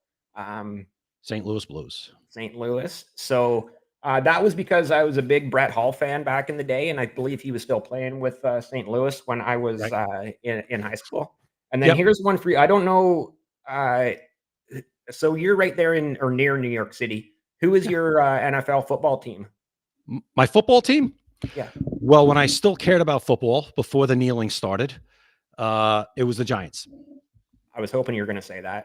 St. Louis Blues. St. Louis. So that was because I was a big Brett Hall fan back in the day, and I believe he was still playing with St. Louis when I was in high school. And then here's one for you. I don't know. So you're right there in or near New York City. Who is your NFL football team? My football team? Yeah. Well, when I still cared about football before the kneeling started, it was the Giants. I was hoping you were going to say that.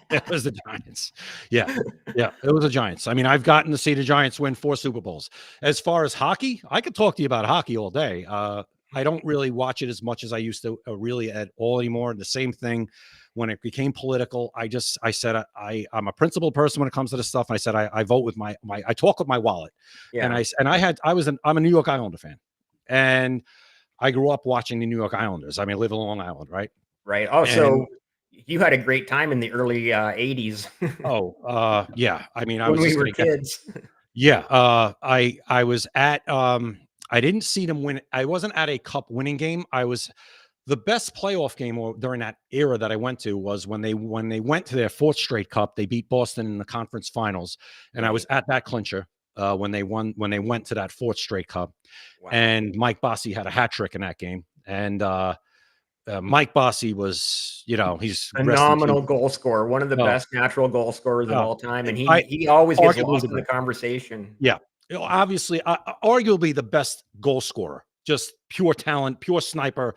It was the Giants. Yeah. It was the Giants. I mean, I've gotten to see the Giants win 4 Super Bowls. As far as hockey, I could talk to you about hockey all day. I don't really watch it as much as I used to really at all anymore. The same thing when it became political. I said, I'm a principled person when it comes to this stuff. And I said, I vote with I talk with my wallet. Yeah. I'm a New York Islander fan, and I grew up watching the New York Islanders. I mean, I live in Long Island, right? Right. Oh, so you had a great time in the early 80s. Yeah. I mean, when we were kids. I was at, I didn't see them win. I wasn't at a cup winning game. The best playoff game during that era that I went to was when they went to their 4th straight cup. They beat Boston in the conference finals, and I was at that clincher when they went to that 4th straight cup. Wow. And Mike Bossy had a hat trick in that game, and Mike Bossy was, he's phenomenal goal scorer, one of the best natural goal scorers of all time, and he always gets lost in the conversation. Yeah, obviously, arguably the best goal scorer, just pure talent, pure sniper,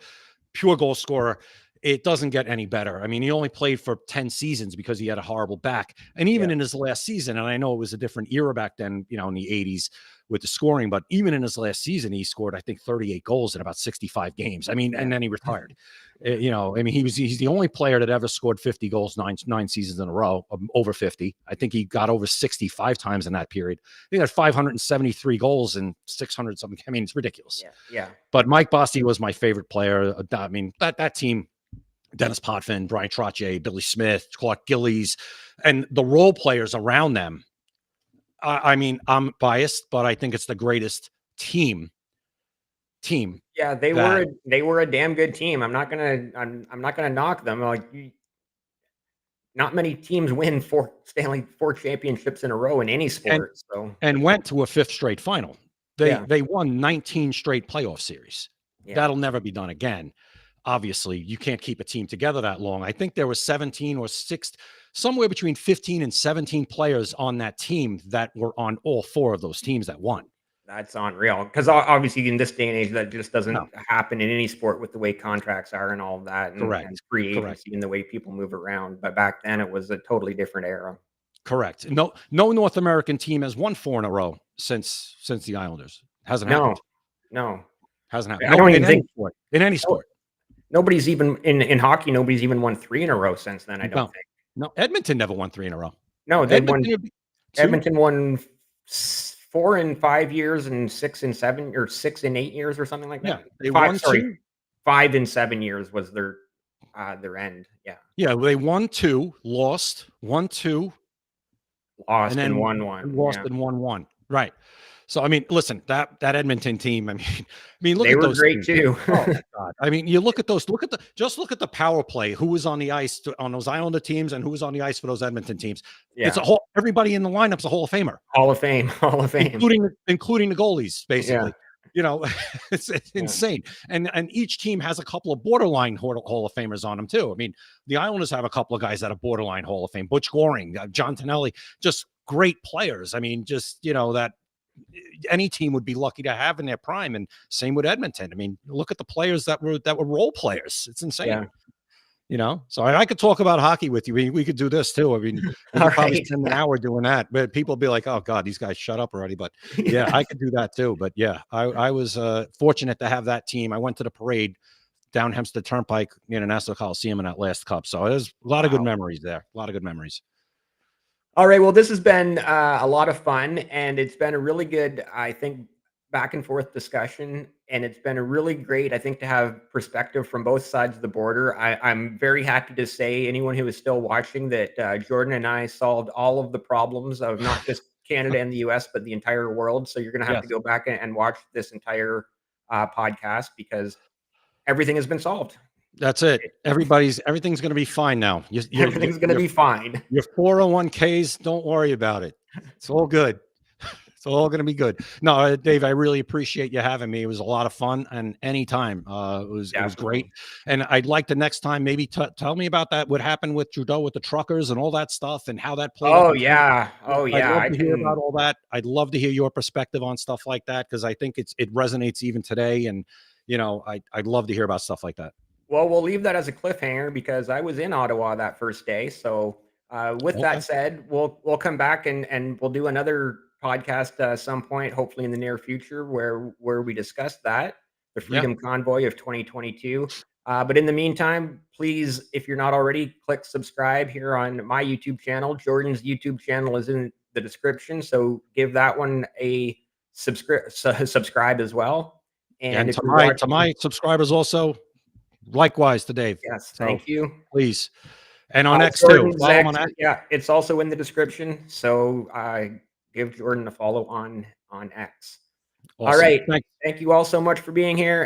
pure goal scorer. it doesn't get any better. I mean, he only played for 10 seasons because he had a horrible back. And even in his last season, and I know it was a different era back then, you know, in the 80s with the scoring, but even in his last season, he scored, I think, 38 goals in about 65 games. I mean, and then he retired. You know, I mean, he's the only player that ever scored 50 goals nine seasons in a row, over 50. I think he got over 65 times in that period. He had 573 goals and 600 something. I mean, it's ridiculous. Yeah. But Mike Bossy was my favorite player. I mean, that team, Dennis Potvin, Brian Trottier, Billy Smith, Clark Gillies, and the role players around them. I mean, I'm biased, but I think it's the greatest team. Yeah, they were a damn good team. I'm not gonna knock them. Like, not many teams win four championships in a row in any sport. And went to a 5th straight final. They won 19 straight playoff series. Yeah. That'll never be done again. Obviously, you can't keep a team together that long. I think there was 17 or 6, somewhere between 15 and 17 players on that team that were on all 4 of those teams that won. That's unreal. Because obviously in this day and age, that just doesn't happen in any sport with the way contracts are and all that. And, Correct. and free agency and the way people move around. But back then it was a totally different era. Correct. No North American team has won 4 in a row since the Islanders. Hasn't happened. No. Hasn't happened. I don't even think in any sport. Nobody's even in hockey. Nobody's even won 3 in a row since then. I don't think. No, Edmonton never won 3 in a row. No, Edmonton won 4 in 5 years and 6 in 7 or 6 in 8 years or something like that. Yeah, 5 in 7 years was their end. Yeah. Yeah, they won 2, lost, won 2, lost and then and won 1. Lost and won 1. Right. So I mean, listen, that Edmonton team. I mean, look they at were those great teams. too. Oh my God! I mean, you look at those. Look at the power play. Who was on the ice on those Islander teams, and who was on the ice for those Edmonton teams? Yeah. It's everybody in the lineup's a Hall of Famer. Hall of Fame, including the goalies, basically. Yeah. You know, it's insane. And each team has a couple of borderline Hall of Famers on them too. I mean, the Islanders have a couple of guys that are borderline Hall of Fame. Butch Goring, John Tonelli, just great players. I mean, just that any team would be lucky to have in their prime. And same with Edmonton. I mean, look at the players that were role players. It's insane. Yeah. So I could talk about hockey with you. We could do this too. I mean, we could probably spend an hour doing that, but people will be like, oh God, these guys shut up already. But yeah, I could do that too. But yeah, I was fortunate to have that team. I went to the parade down Hempstead Turnpike near the Nassau Coliseum in that last cup. So there's a lot of good memories there. A lot of good memories. All right. Well, this has been a lot of fun, and it's been a really good, I think, back and forth discussion. And it's been a really great, I think, to have perspective from both sides of the border. I'm very happy to say, anyone who is still watching, that Jordan and I solved all of the problems of not just Canada and the US, but the entire world. So you're going to have to go back and watch this entire podcast, because everything has been solved. That's it. Everything's going to be fine now. Everything's going to be fine. Your 401ks, don't worry about it. It's all good. It's all going to be good. No, Dave, I really appreciate you having me. It was a lot of fun, and anytime it was great. And I'd like the next time maybe tell me about that. What happened with Trudeau with the truckers and all that stuff, and how that played. I'd love to hear about all that. I'd love to hear your perspective on stuff like that, because I think it resonates even today. And I'd love to hear about stuff like that. Well, we'll leave that as a cliffhanger, because I was in Ottawa that first day. So with that said, we'll come back and we'll do another podcast at some point, hopefully in the near future, where we discuss the Freedom Convoy of 2022. But in the meantime, please, if you're not already, click subscribe here on my YouTube channel. Jordan's YouTube channel is in the description, so give that one a subscribe as well. And to my subscribers also. Likewise to Dave. Yes, thank you. Please. And on X too. Yeah, it's also in the description. So give Jordan a follow on X. Awesome. All right. Thank you all so much for being here.